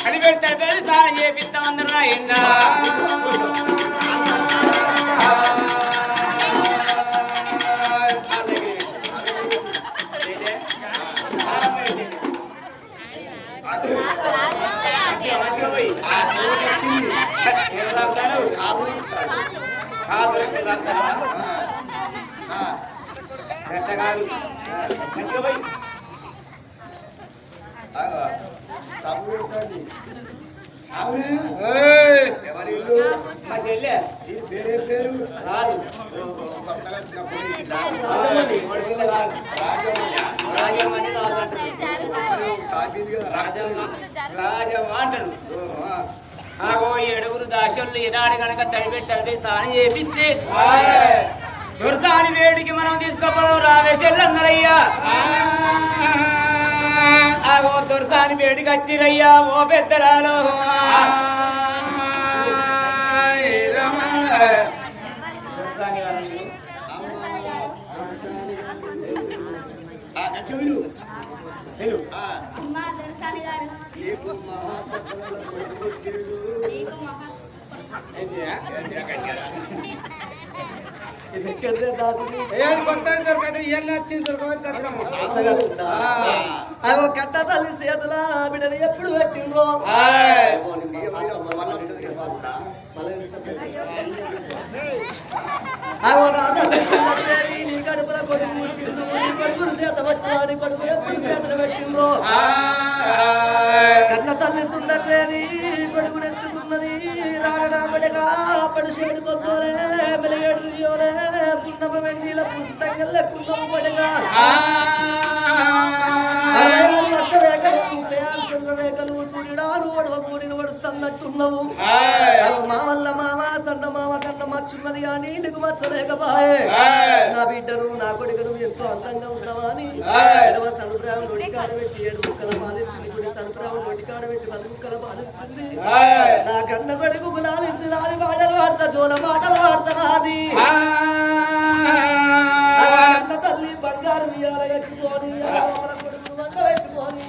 అని పెడతారు స్నానం చేపిస్తాం అందరూ రాయండా. ఏడుగురు దాశులు ఈనాడు కనుక తడిపెట్టి స్నానం చేపించి దొరసాని వేడికి మనం తీసుకుపోదాం రావేశల్లయ్యా. ఆగో దొరసాని వేడికి వచ్చిరయ్యా ఓ పెద్దరాలు. అదో కట్ట తల్లి చేతుల బిడ్డను ఎప్పుడు పెట్టిండ్రో నీ కడుపుల కొడుకు కొడుకులు చేత పట్టువాడి కొడుకు ఎప్పుడు చేతులు పెట్టిండ్రో కన్న తల్లి సుందరదేవి కొడుకును ఎత్తుకున్నది రాగడాబడిగా పడి చేడు కొద్దోలే వెలిగేడు దియోలే పున్నమ వెండిల పుస్తకంలో కుందమ పడగా చంద్రరేఖలు సూర్యుడాను ఒడవ కూడిని వడుస్తున్నట్టున్నావు. మా వల్ల మామ సంత మామ కన్న మచ్చున్నది కానీ నీకు మచ్చలేకపాయే. నా బిడ్డను నా కొడుకును ఎంతో అందంగా ఉన్నావా అని ఎడవ సనుప్రావం నొడికాడ పెట్టి 7 ముక్కల పాలించింది. గుడి సనుప్రావం నొడికాడ పెట్టి 10 ముక్కల పాలించింది. నా కన్న కొడుకు లాలించి లాలి మాటలు వాడతా జోల మాటలు వాడతానా అని అన్న తల్లి బంగారు ఇయ్యాల ఎట్టుకొని కొడుకు వంట పెట్టుకొని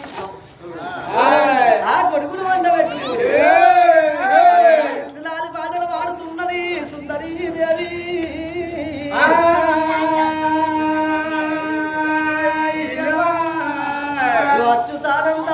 ఆ కొడుకును వంట పెట్టుకొని లాలి మాటలు వాడుతున్నది సుందరీ దేవి. అచ్యుతానంద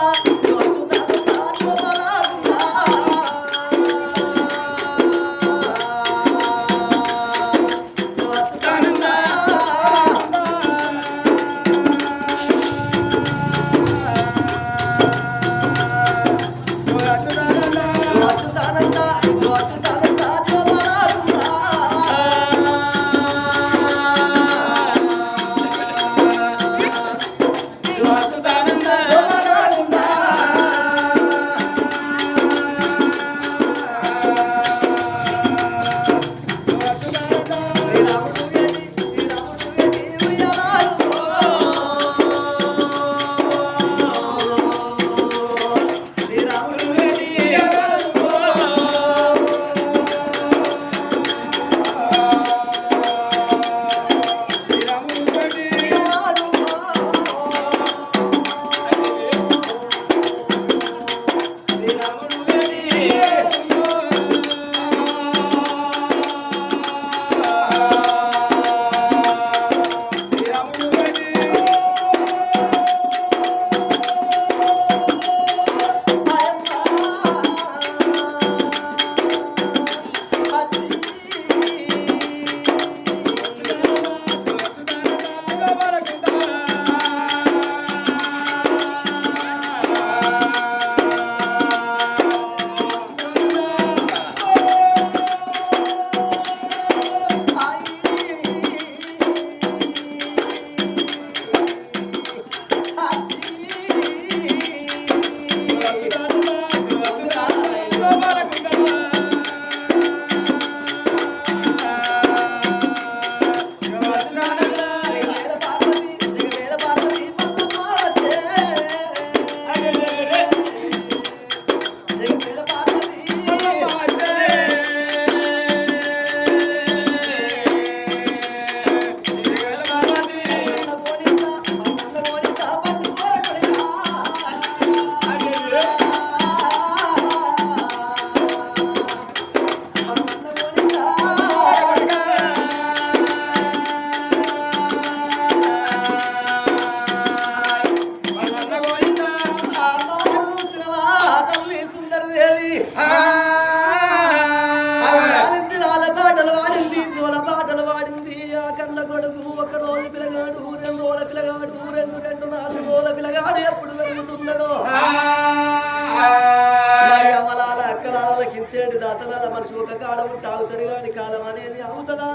ఉంటదా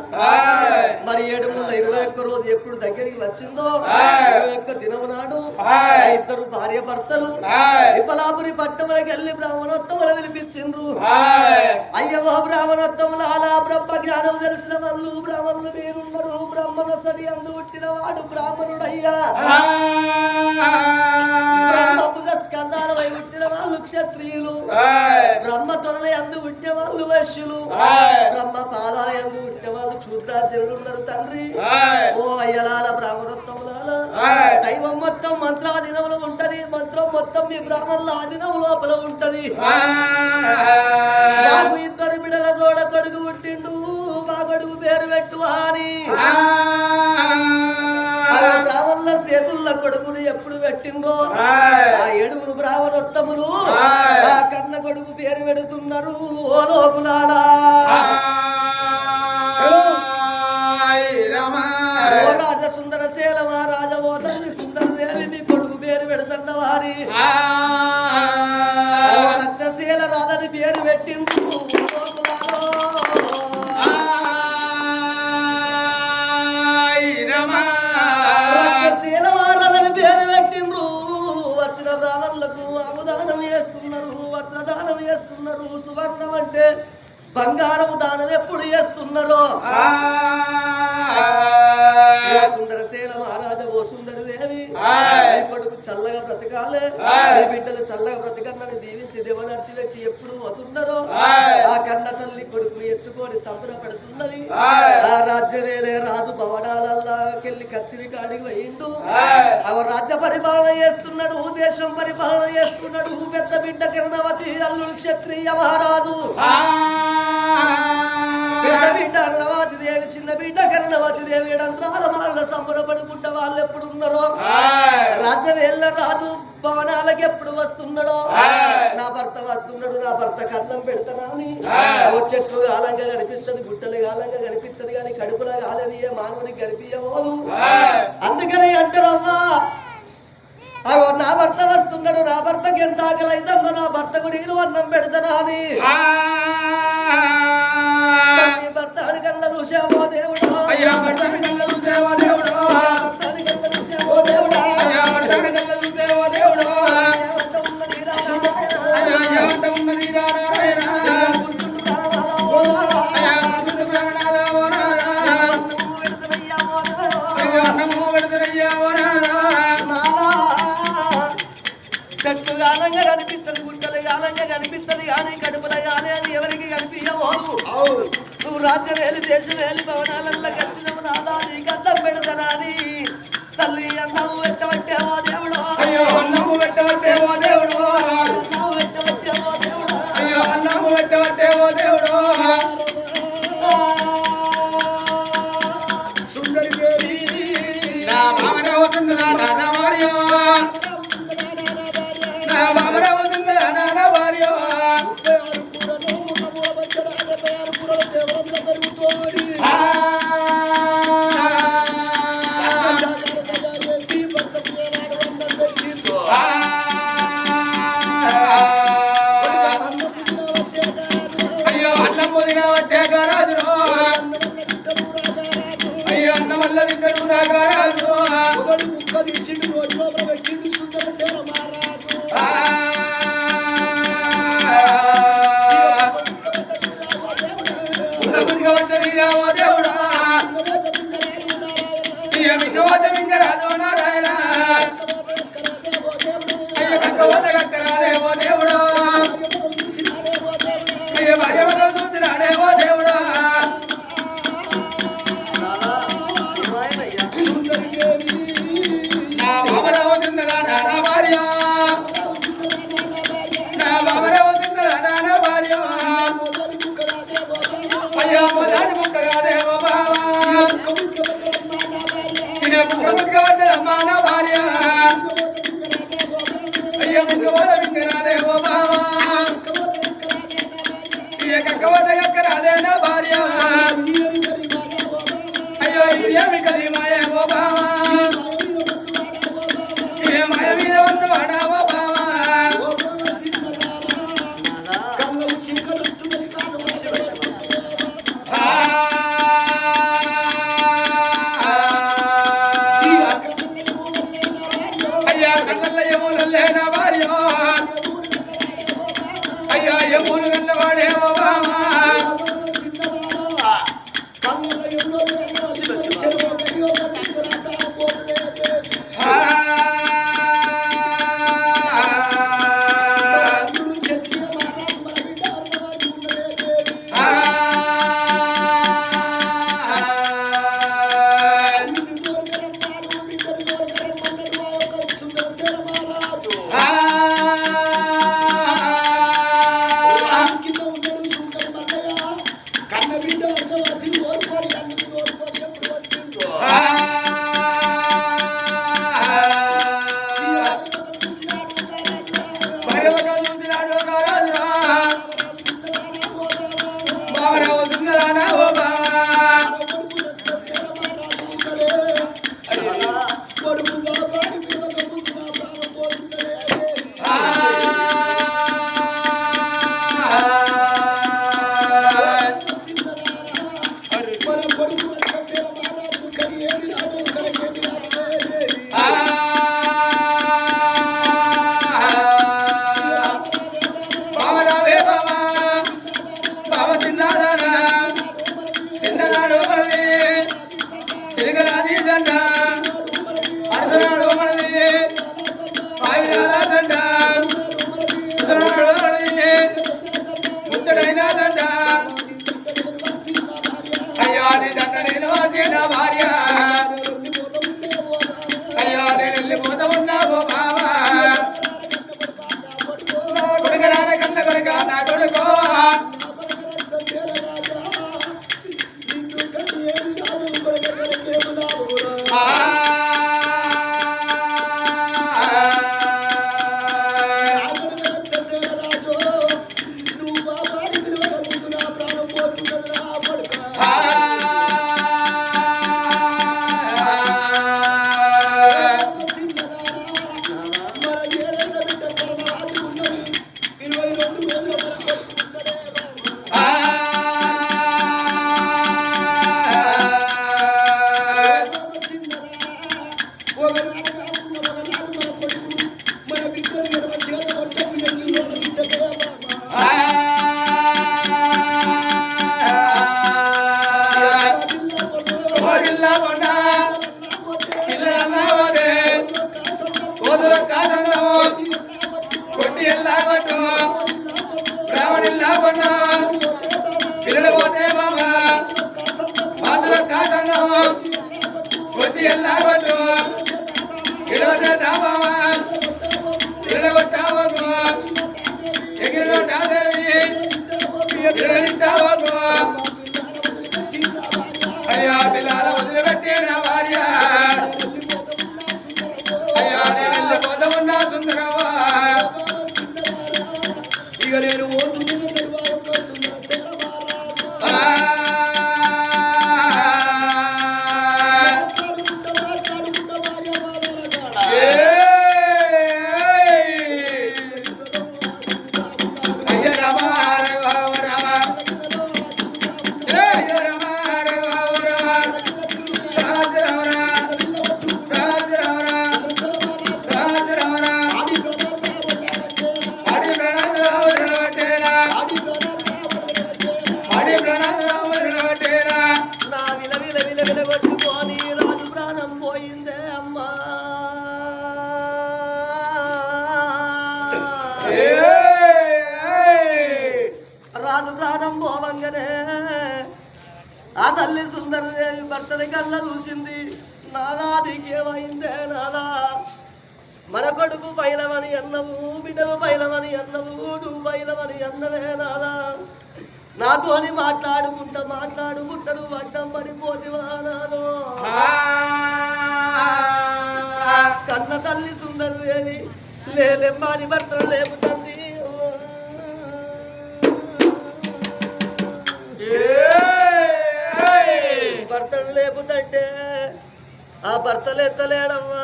మరి 721 రోజు ఎప్పుడు దగ్గరికి వచ్చిందో 21 దినం నాడు ఇద్దరు భార్య భర్తలు విపలాపురి పట్టణంలోకి వెళ్ళి బ్రాహ్మణోత్తములు వినిపించిండ్రు. అయ్యవో బ్రాహ్మణోత్తములు అలా బ్రహ్మ జ్ఞానం తెలిసిన వాళ్ళు బ్రాహ్మణులు మీరున్నారు. బ్రహ్మణసడి అందు పుట్టిన వాడు బ్రాహ్మణుడయ్యా. బ్రహ్మపుగ స్కందాలపై పుట్టిన వాళ్ళు క్షత్రియులు. బ్రహ్మ తొడలై అందు పుట్టిన వాళ్ళు వైశ్యులు. బ్రహ్మ పాదాల అందు పుట్టిన వాళ్ళు శూద్రాచార్యులు ఉన్నారు తండ్రి. ఓ అయ్యలాల బ్రాహ్మణోత్తములాల దైవం మొత్తం మంత్రాధీనంలో ఉంటది. మంత్రం మొత్తం మీ బ్రాహ్మణుల ఆధీనం లోపల ఉంటది. నాకు ఇద్దరు బిడల తోడ కొడుకు పుట్టిండు. మా కొడుకు పేరు పెట్టు అని బ్రాహ్మణుల చేతుల్లో కొడుకుడు ఎప్పుడు పెట్టిండ్రో ఆ 7 బ్రాహ్మణోత్తములు ఆ కన్న కొడుకు పేరు పెడుతున్నారు. ఓ లోకులాలా ఓ రాజ సుందర శీల మహారాజ ఓ తల్లి సుందర దేవి మీ కొడుకు పేరు పెడుతున్న వారి రక్తశీల రాజని పేరు పెట్టిండ్రు. శీలవారాలని పేరు పెట్టిండ్రు. వచ్చిన బ్రాహ్మణులకు అముదానం చేస్తున్నారు, వస్త్రదానం చేస్తున్నారు. సువర్ణం అంటే బంగారము దానం ఎప్పుడు చేస్తున్నారో సుందర శీల మహారాజా ఓ సుందర దేవి కొడుకు చల్లగా బ్రతకాలే బిడ్డలు చల్లగా బ్రతకన్నని దీవించి దేవనర్తి పెట్టి ఎప్పుడు పోతున్నారో ఆ కన్న తల్లి కొడుకు ఎత్తుకొని సంబర పెడుతున్నది. ఆ రాజ్యవేలే రాజు భవనాలకెళ్ళి కచ్చిరి కాడికి పోయిండు. ఆ రాజ్య పరిపాలన చేస్తున్నాడు, దేశం పరిపాలన చేస్తున్నాడు. పెద్ద బిడ్డ కిరణవతి అల్లుడు క్షత్రియ మహారాజు. పెద్ద బిడ్డ కరుణవతి దేవి, చిన్న బిడ్డ కరుణవతి దేవి డంత్రాల మాల సంబరపడుకుంటా వాళ్ళు ఎప్పుడు ఉన్నారో రాజ్యవేళ్ళ రాజు భవనాలకి ఎప్పుడు వస్తున్నాడో నా భర్త వస్తున్నాడు, నా భర్త కన్నం పెడతానా అని చెట్లు కాలంగా కనిపిస్తుంది, గుట్టలు కాలంగా కనిపిస్తుంది కానీ కడుపులా కాలేదు ఏ మానవునికి కనిపించబోదు. అందుకని అంటారమ్మా నా భర్త వస్తున్నాడు, నా భర్తకి ఎంత ఆకలి అవుతుందో నా భర్తకు నేను అన్నం పెడతానా అని భర్త అడిగల్ల చూసావో దేవుడా, చెట్టు గాలంగా కనిపిస్తుంది, గుట్టలు గాలంగా కనిపిస్తుంది కానీ కడుపుల గాలి అని ఎవరికి కనిపించబోదు. నువ్వు రాజ్యం వేలి దేశం వేలి భవనాలల్లో కలిసినవు నాదా నీకు అన్నం పెడతానా అని తల్లి అన్నము పెట్టబట్టేవో దేవుడు, అన్నము పెట్టబట్టేవో దేవుడు, అన్నము పెట్టబట్టేవో దేవుడు, అన్నము పెట్టబట్టేవో దేవుడు. సుందరి దేవి నా భావన అవుతుందా నాన్న వారియో, నా భావన అవుతుందా నాన్న వారియో. అయ్యో అన్నం పొదిగా పట్టే గారాజు, అయ్యో అన్నం వల్ల తింటాడు రాగారాజు. దేవుడా రాజు నారాయణ అయ్యో కక్కవత కక్కరాదేవో దేవుడా, అయ్యో భయవతో చూసినాడేవో దేవుడా. నా భావ భార్య అయ్యో నేను వెళ్ళిపోతా ఉన్నావు బావా కొడుకరాన కన్న కొడుక నా కొడుకో పిల్లలు పోతే బాబా మాతృ కాదన్నావు కొద్ది ఎల్లాగొట్టు పిల్లవతే దాబావా పిల్లగొట్టావకు ఎగిరిగొట్టాదేవి పిల్లలిట్టావకు అయ్యా పిల్లల వదిలిపెట్టి నా భార్య అయ్యా నేను వెళ్ళిపోతామన్నా సుందరవా ఇక నేను రాజు ప్రాణం పోవంగానే ఆ తల్లి సుందరదేవి భర్తని కళ్ళ చూసింది. నానా నీకేమైందే నానా, మన కొడుకు బయలమని అన్నవు, బిడ్డలు బయలమని అన్నవు, నువ్వు బయలమని అన్నవే నానా. నాతోని మాట్లాడుకుంటా నువ్వు అడ్డం పడిపోతివా నాదో. కన్న తల్లి సుందరదేవి లేలెమ్మని భర్తలు లేపుతుంది. భర్తను లేపుతంటే ఆ భర్తలు ఎత్తలేడమ్మా.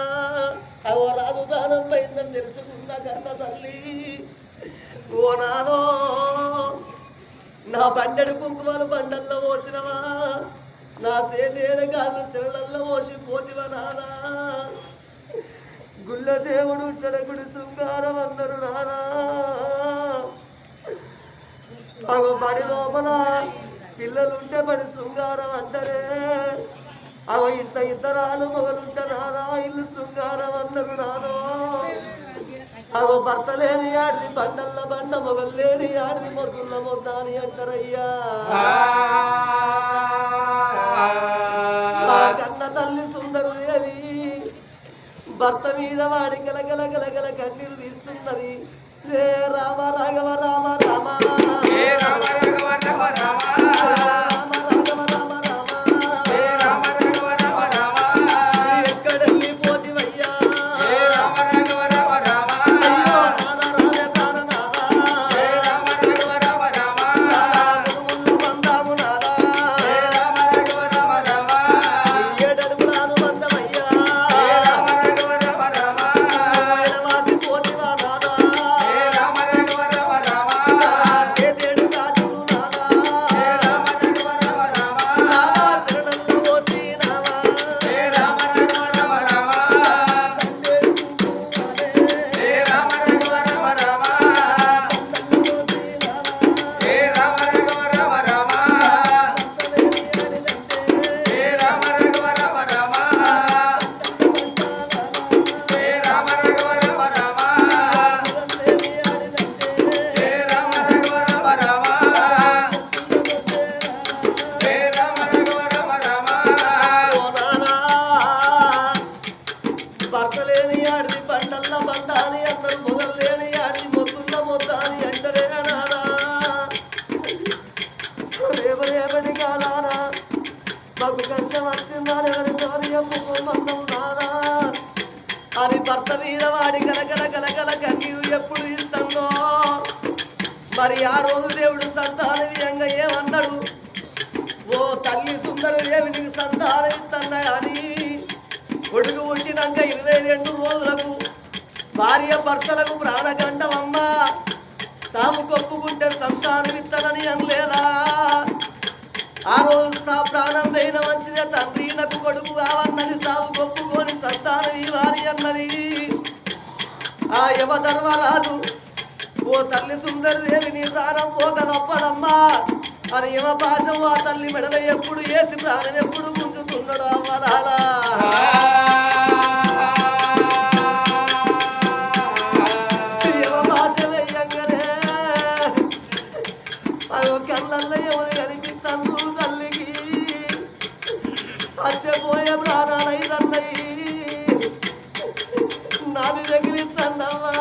అవో రాదు ప్రాణం పోయిందని తెలుసుకున్నా కన్న తల్లి. ఓ నాదో, నా బండెడు కుంకుమలు బండల్లో పోసినవా, నా సేదేడు కాదు శిరలల్లో పోసి పోతివా నానా. గుళ్ళ దేవుడు ఉంటాడు గుడి శృంగారం అన్నారు నానా. అగో బడి లోపల పిల్లలుంటే బడి శృంగారం అంటారే. అగో ఇంత ఇద్దరాలు మొగలుంటే నానా ఇల్లు శృంగారం అన్నారు నానో. అగో భర్త లేని ఆడిది బండల్ల బండ, మొగలు లేని ఆడిది మొద్దుల్ల మొద్ద అని అంటారయ్యా. కన్న తల్లి సుందరదేవి భర్త మీద వాడి గలగల గలగల కన్నీరు తీస్తున్నది. ఏ రామ రాఘవ రామ రామ, నాకు కష్టం వచ్చిందని ఎవరితోని చెప్పుకోమన్నాం నాదా అని భర్త మీద వాడి కలకల కలకల కన్నీరు ఎప్పుడు ఇస్తుందో మరి ఆ రోజు దేవుడు సంతానవీయంగా ఏమన్నాడు ఓ తల్లి సుందరదేవి నీకు సంతానం ఇస్తున్నా అని కొడుకు పుట్టినాక 22 రోజులకు భార్య భర్తలకు ప్రాణగండమమ్మ సాగు కొప్పుకుంటే సంతానం ఇస్తానని అనలేదా ఆ రోజు నా ప్రాణం పోయిన మంచిదే తండ్రి నాకు కొడుకు కావన్నది సాగు కొప్పుకొని సంతానం ఇవ్వాలి అన్నది ఆ యమధర్మరాజు ఓ తల్లి సుందరదేవి నీ ప్రాణం పోక తప్పడమ్మా అని యమ పాశం ఆ తల్లి మెడల ఎప్పుడు వేసి ప్రాణం ఎప్పుడు గుంజుతున్నాడు అమ్మలాలా యమ పాశ వెయ్యంగానే అదో కళ్ళల్లో ఎవరు కనిపిస్తాను తల్లికి అచ్చపోయే ప్రాణాలైదన్నయి నాది తగిలిస్తాందమ్మా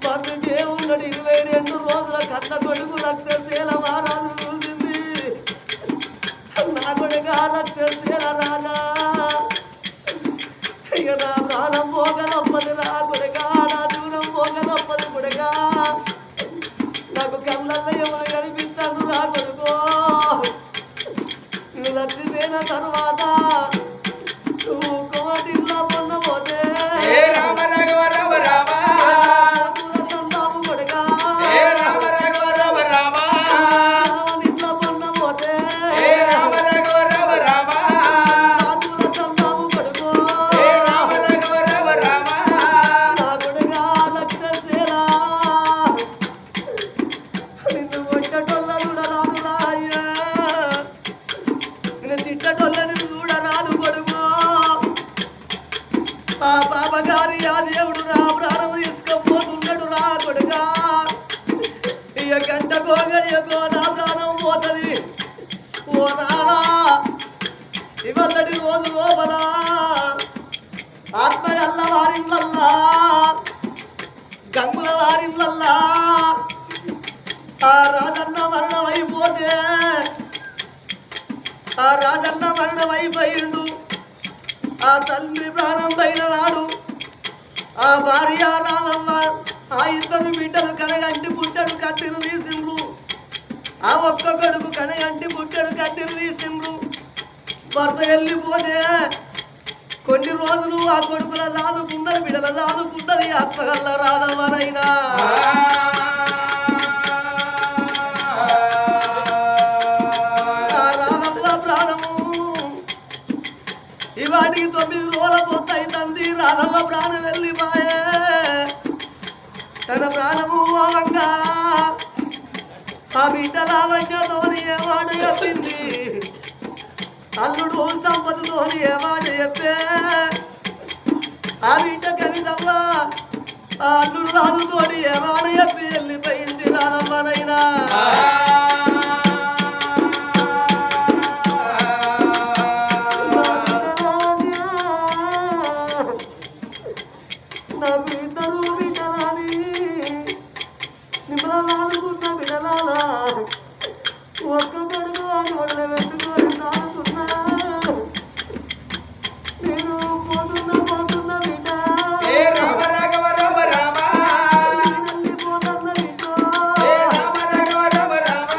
పండుగే ఉన్నాడు 22 రోజుల కన్న కొడుకు రక్తశీల మహారాజును చూసింది నా కొడుగా రక్తశీల రాజా ఇక నా ప్రాణం పోక తప్పదు నా కొడుగా నా జీవనం పోక తప్పదు కొడుగా నాకు కళ్ళల్లో ఎవరు కనిపిస్తాను నా కొడుకో నువ్వు చచ్చిపోయిన తర్వాత నువ్వు కోటిలో పొందబోతే రామ రాఘవ రామ రామ ఇవల్లటి రోజు లోపల ఆత్మగల్ల వారిళ్ళల్లా గంగుల వారిళ్ళల్లా ఆ రాజన్న మరణమైపోతే ఆ రాజన్న మరణమైపోయిండు ఆ తండ్రి ప్రాణం పైన నాడు ఆ భార్య రాధమ్మ ఆ 2 బిడ్డలు కనగంటి పుట్టడు కట్టిరు తీసిండ్రు ఆ ఒక్క కొడుకు కనగంటి పుట్టడు కట్టిరు తీసిండ్రు భర్త వెళ్ళిపోతే కొన్ని రోజులు ఆ కొడుకుల దాదుకున్నది బిడల దాదుకున్నది అప్పగల్ల రాధమ్మనైనా రాధమ్మ ప్రాణము ఇవాటికి 9 రోజుల పోతాయి తండ్రి రాధమ్మ ప్రాణం వెళ్ళిపోయే తన ప్రాణము ఓవంగా ఆ బిడ్డ లావణ్యతోని ఏమాట చెప్పింది అల్లుడు సంపదతోని ఏమాట చెప్పే ఆ బిడ్డ కవితమ్మ ఆ అల్లుడు రాజుతోని ఏమాట చెప్పి వెళ్ళిపోయింది రాధమ్మనైనా నాకు 2 బిడ్డలని నిమ్మలానుకున్న బిడ్డలాలా ఒక్క కొడుకు అని ఒళ్ళ పెట్టుకొని సాగుతున్నా నేను పోతున్నా బిడ్డ రామ రాఘవ రామ రామ వెళ్ళిపోతున్న బిడ్డ రామ రాఘవ రామ రామ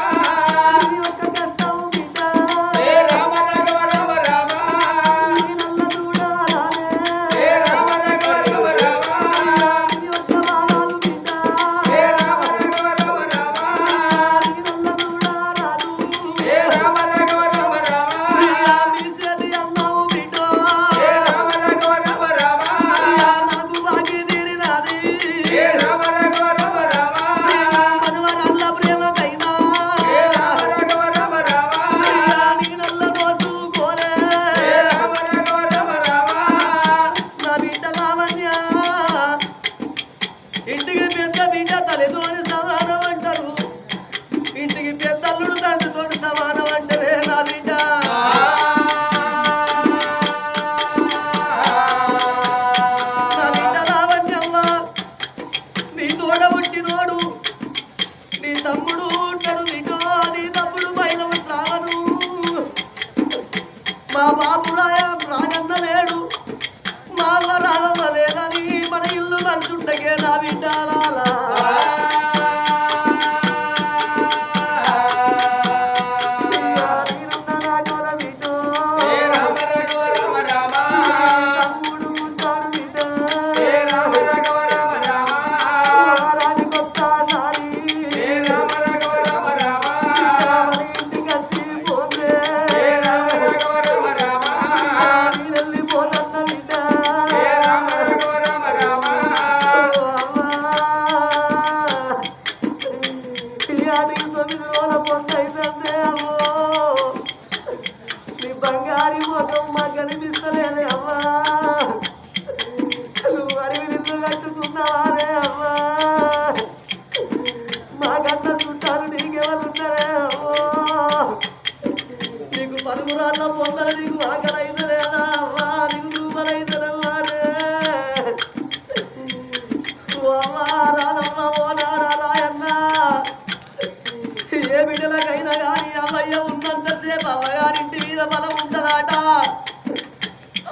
మా బాబు రాగన్న లేడు మా రాగవ లేదని మన ఇల్లు మనుషుండగే నా బిడ్డాలా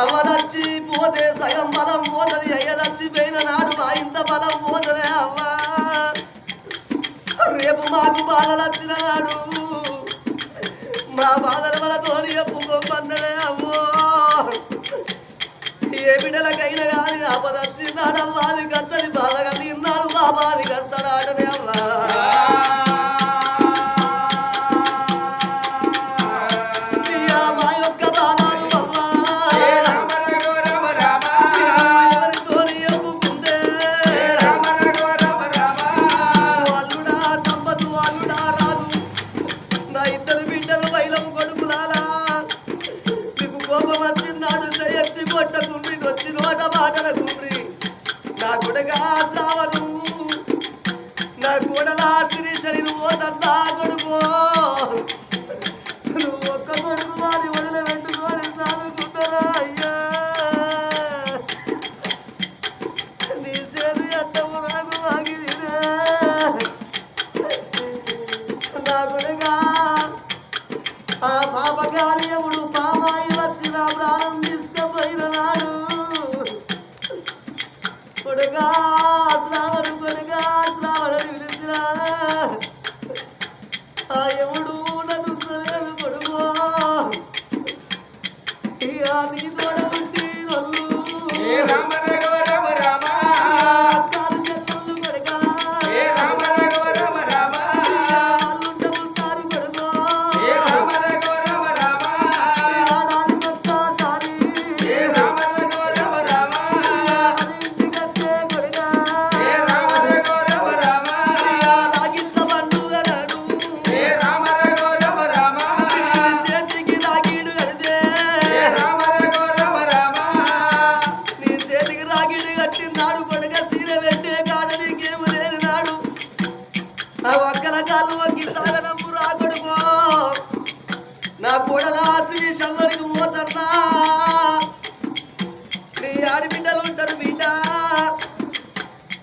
అవ్వదచ్చి పోతే సగం బలం పోతది అయ్యదచ్చి పోయిన నాడు మా ఇంత బలం పోతదే అవ్వా రేపు మాకు బాధలు వచ్చిన నాడు మా బాధల మనతోని ఎప్పుకోమన్నదే అవ్వో ఏ బిడ్డలకైనా కానీ ఆపదచ్చి నాడవ్వాది కత్తది బాధగా తిన్నాడు మా బాధి కస్తాడాడనే అవ్వా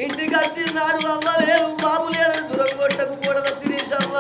ఇంటికి వచ్చినాడు అవ్వ లేదు బాబు లేడు దూరం కొట్టకు కూడల శిరీషవ్వ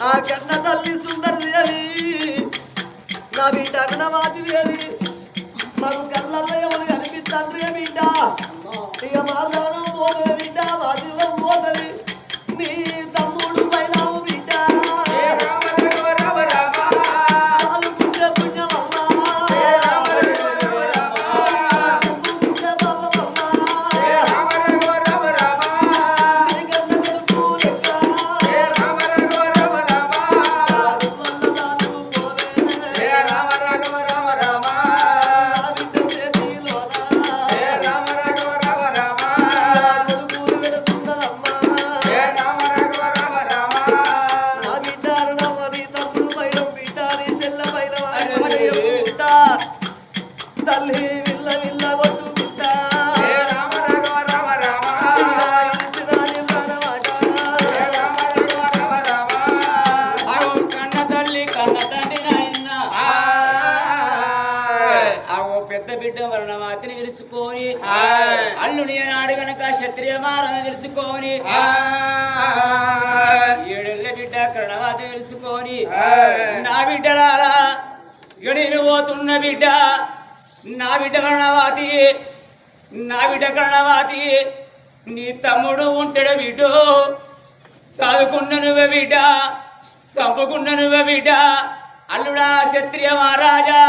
ఆ కన్న తల్లి సుందరదేవి నా బిడ్డ అన్నవాది దేవి మాకు కళ్ళల్లో ఎవరు కనిపిస్తాండ్రే బిడ్డ ఇక మా ప్రాణం పోతుంది బిడ్డ మా జీవం పోతుంది నీ తమ్ముడు బయలావు బిడ్డ సాగుకుంటే పుణ్యమమ్మా పుణ్య పాపమమ్మా నీ కన్న కొడుకు లెక్క రామ రామ రామ రామ తెలుసుకొని అల్లుని నాడు గనక క్షత్రియ మహారాజు తెలుసుకొని ఏడేళ్ల బిడ్డ కరణవాతి తెలుసుకొని నా బిడ్డలారా ఇక నేను పోతున్న బిడ్డ నా బిడ్డ కరణవాతి నా బిడ్డ కరణవాతి నీ తమ్ముడు ఉంటాడు బిడ్డ చదువుకున్న నువ్వే బిడ్డ చంపుకున్న నువ్వే బిడ్డ అల్లుడా క్షత్రియ మహారాజా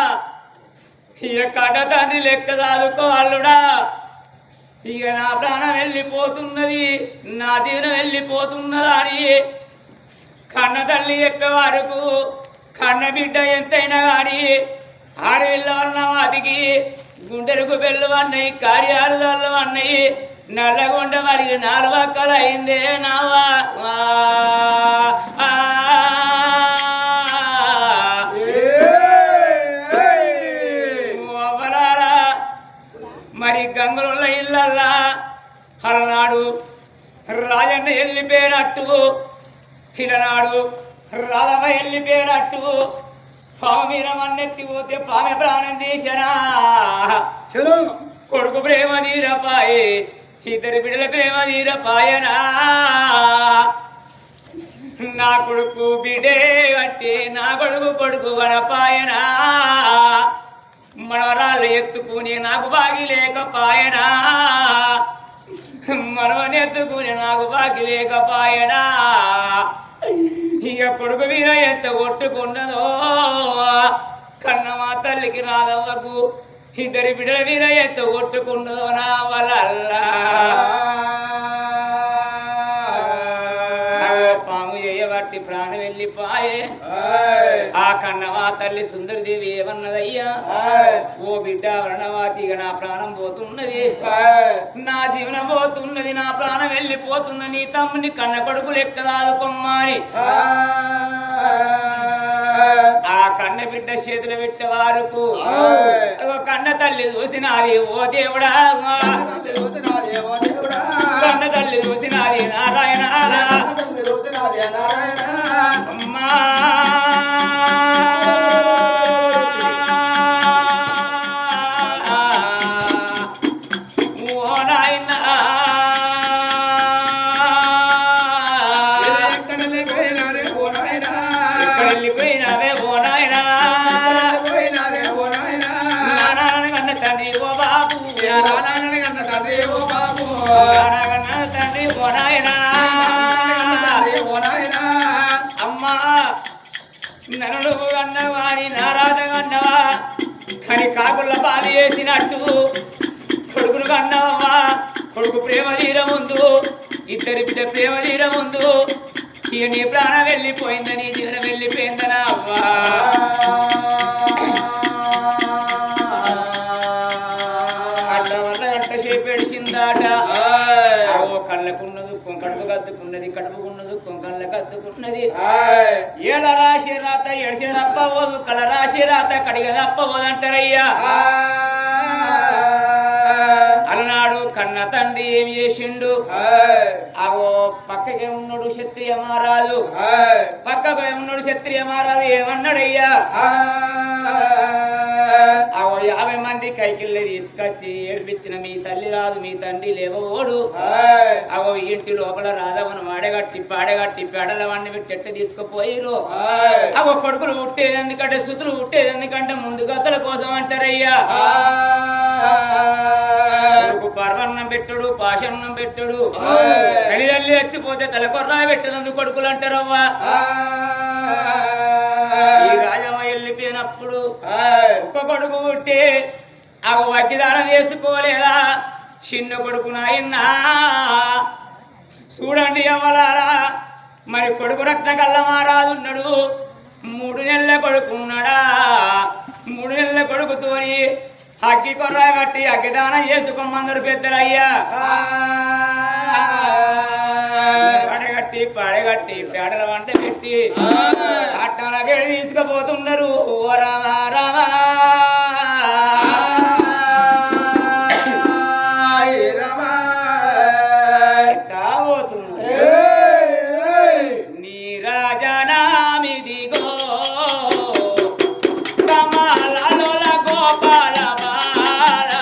ఇక కన్న తండ్రి లెక్క చదువుకో అల్లుడా ఇక నా ప్రాణం వెళ్ళిపోతున్నది నా జీవనం వెళ్ళిపోతున్నదా అని కన్న తల్లి చెప్పే వరకు కన్న బిడ్డ ఎంతైనా కానీ ఆడవిల్ల వలన వాటికి గుండెలకు బెల్లు అన్నాయి కార్యాలు అన్నాయి నల్లగొండ మరి 4 అక్కలు అయిందే నావా మరి గంగలున్న ఇళ్ళల్లా అలనాడు రాజన్న వెళ్ళిపోయినట్టు ఇలనాడు రాధమ్మ వెళ్ళిపోయినట్టు పాము మీద మన్నెత్తిపోతే పామె ప్రాణం తీసనా కొడుకు ప్రేమ నీరపాయే ఇద్దరి బిడ్డల ప్రేమ నీరపాయనా నా కొడుకు బిడ్డే అంటే నా కొడుకు వనపాయనా మనవరాళ్ళు ఎత్తుకుని నాకు బాగి లేకపాయనా మనవని ఎత్తుకుని నాకు బాగి లేకపాయనా ఇక కొడుకు మీద ఎంత కొట్టుకున్నదో కన్నమా తల్లికి రాదవ్వకు ఇద్దరి బిడ్డల మీద ఎంత కొట్టుకున్నదో నా వలల్లా పాము చేయబట్టి ప్రాణం వెళ్ళిపాయే ఆ కన్నమా తల్లి సుందరదేవి ఏమన్నదయ్యా ఓ బిడ్డ వర్ణవాతిగా నా ప్రాణం పోతున్నది నా జీవనం పోతున్నది నా ప్రాణం వెళ్ళిపోతున్నది నీ తమ్ముని కన్న కొడుకు లెక్క దాదుకొమ్మని ఆ కన్న బిడ్డ చేతులు పెట్టేవారుకు కన్న తల్లి చూసినది ఓ దేవుడా కన్న తల్లి చూసినది నారాయణ అమ్మా ఓ నాయన వెళ్ళిపోయినావే ఓ నాయన నారాయణ కన్న తండ్రి ఓ బాబు నారాయణ తండ్రి ఓ నాయన అమ్మా నన్ను అన్నవాని నారాధ అన్నవా కానీ కాకుల పాలు వేసినట్టు కొడుకును కన్నవమ్మా కొడుకు ప్రేమ తీర ముందు ఇద్దరి బిడ్డ ప్రేమ తీర ముందు ఇక నీ ప్రాణం వెళ్ళిపోయిందని జీవనం వెళ్ళిపోయిందనా అవ్వా అట్లా వల్ల గంట సేపు ఏడిసిందాట కళ్ళకున్న దుఃఖం కడుపు కద్దుకున్నది కడుపుకున్న దుఃఖం కళ్ళ కద్దుకున్నది ఏల రాశి రాత ఎడిసిన తప్పబోదు కళ రాశి రాత కడిగ తప్పబోదు అంటారయ్యా అలనాడు కన్న తండ్రి ఏం చేసిండు అవో పక్కకే ఉన్నాడు క్షత్రియ మహారాజు పక్కకు ఉన్నాడు క్షత్రియ మహారాజు ఏమన్నాడయ్యా అవో 50 మంది కైకిళ్ళే తీసుకొచ్చి ఏడిపించిన మీ తల్లి రాదు మీ తండ్రి లేవోడు అవో ఇంటి లోపల రాధవను వాడగట్టి పాడగట్టి పేడల వాడిని పెట్టి ఎట్ట తీసుకుపోయిరు అవో కొడుకులు పుట్టేది ఎందుకంటే సుతులు పుట్టేది ఎందుకంటే ముందు గద్దల కోసం అంటారయ్యా పర్వన్నం పెట్టడు పాషన్నం పెట్టడు తల్లి చచ్చిపోతే తలకొర్రా పెట్టదందుకు కొడుకులు అంటారవ్వా ఈ రాజమ్మ వెళ్ళిపోయినప్పుడు ఒక్క కొడుకు పుట్టి ఆ వగ్గిదానం చేసుకోలేదా చిన్న కొడుకు నాయన్నా చూడండి అవ్వలారా మరి కొడుకు రత్న కళ్ళ మారాదున్నాడు 3 నెలల కొడుకున్నాడా 3 నెలల కొడుకుతోని అగ్గి కొర్రా కట్టి అగ్గిదానం చేసుకోమందరు పెద్దలయ్యా పడగట్టి పేడల వంట పెట్టి అట్టాల వేడి తీసుకుపోతున్నారు ఓ రామా రామా నీ రాజనామిదిగో కమలాలోల గోపాల బాల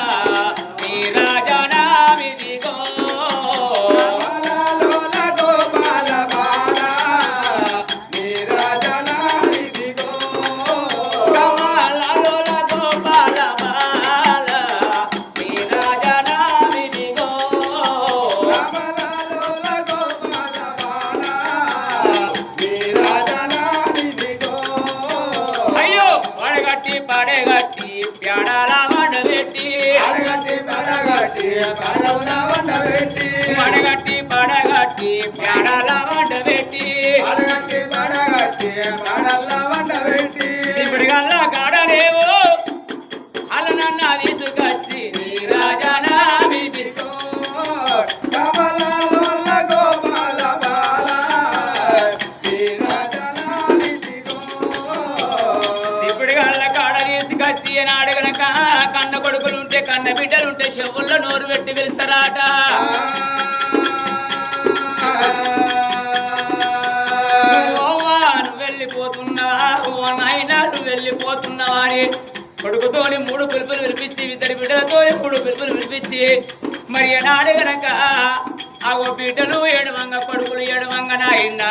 పాడల వండబెట్టి పడగట్టి పడగట్టి పేడల వండబెట్టి పడగట్టి పడగట్టి పాడల వండబెట్టి ఇప్పటికల్లా కాడలేవు అలనన్న తీసుకొచ్చి నీ రాజానా మీదితో కమలాల గోపాల బాల శ్రీరాజనాదిగో ఇప్పటికల్లా కాడ తీసుకొచ్చి నాడు గనక కన్న కొడుకులుంటే కన్న బిడ్డలుంటే చెవుల్లో నోరు పెట్టి వెళ్తారాట నువ్వు వెళ్ళిపోతున్నావా ఓ నాయనా నువ్వు వెళ్ళిపోతున్నావా అని కొడుకుతోని 3 పిలుపులు వినిపించి ఇద్దరు బిడ్డలతో 3 పిలుపులు వినిపించి మరి నాడు గనక ఆ ఓ బిడ్డలు 7 వంగ కొడుకులు 7 వంగ నాయనా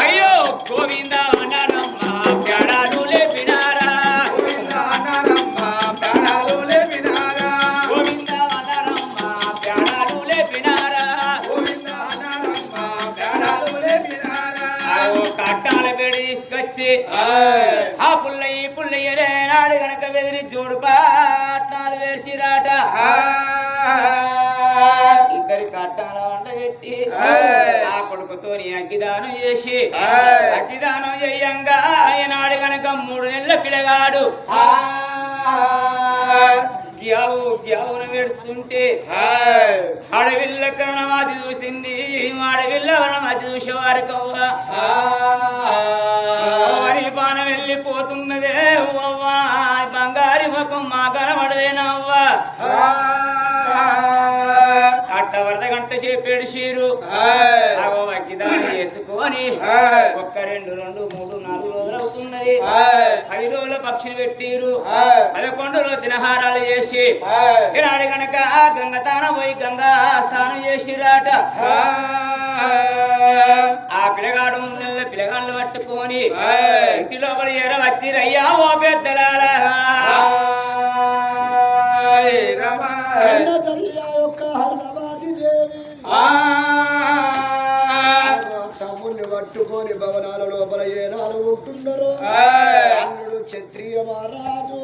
అయ్యో గోవింద వనరమ్మ ప్యాడాలు లేపినారా గోవింద వనరమ్మ ప్యాడాలు లేపినారా గోవింద వనరమ్మ ప్యాడాలు లేపినారా గోవింద వనరమ్మ ప్యాడాలు లేపినారా ఓ కట్టాల బేడి తీసుకొచ్చి ఆ పుల్లయ్యరే నాడు గనక వెదిరి చూడు పాట్నాలు వేసిరాట ఇద్దరి కట్టాల వంట పెట్టి ఆ కొడుకుతోని అగ్గిదానం చేసి అగ్గిదానం చెయ్యంగా ఆయనాడు గనక 3 నెలల పిల్లగాడు గ్యావు గ్యావును వేడుస్తుంటే అడవిల్ల కరణమాది చూసింది అడవిల్ల వరణమాది చూసేవారు కవ్వ అని బాణం వెళ్ళిపోతున్నదే అవ్వా బంగారి ముఖం మా కనబడదేనవ్వ అట్ట వరద గంట చెప్పాడు షీరు అగో అగ్గిదానం చేసుకొని 1 2 2 3 4 రోజులు అవుతున్నది 5 రోజుల పక్షులు పెట్టిరు 11 రోజులు దినహారాలు చేసి ఈనాడు గనక గంగతానం పోయి గంగా స్నానం చేసిరాట ఆ పిల్లగాడు 3 నెలల పిల్లగాళ్ళు పట్టుకొని ఇంటి లోపల వచ్చిరయ్యా ఓ పెద్దలారా తమ్ముడిని పట్టుకొని భవనాల లోపల ఏనాడు ఉంటున్నారు అల్లుడు క్షత్రియ మహారాజు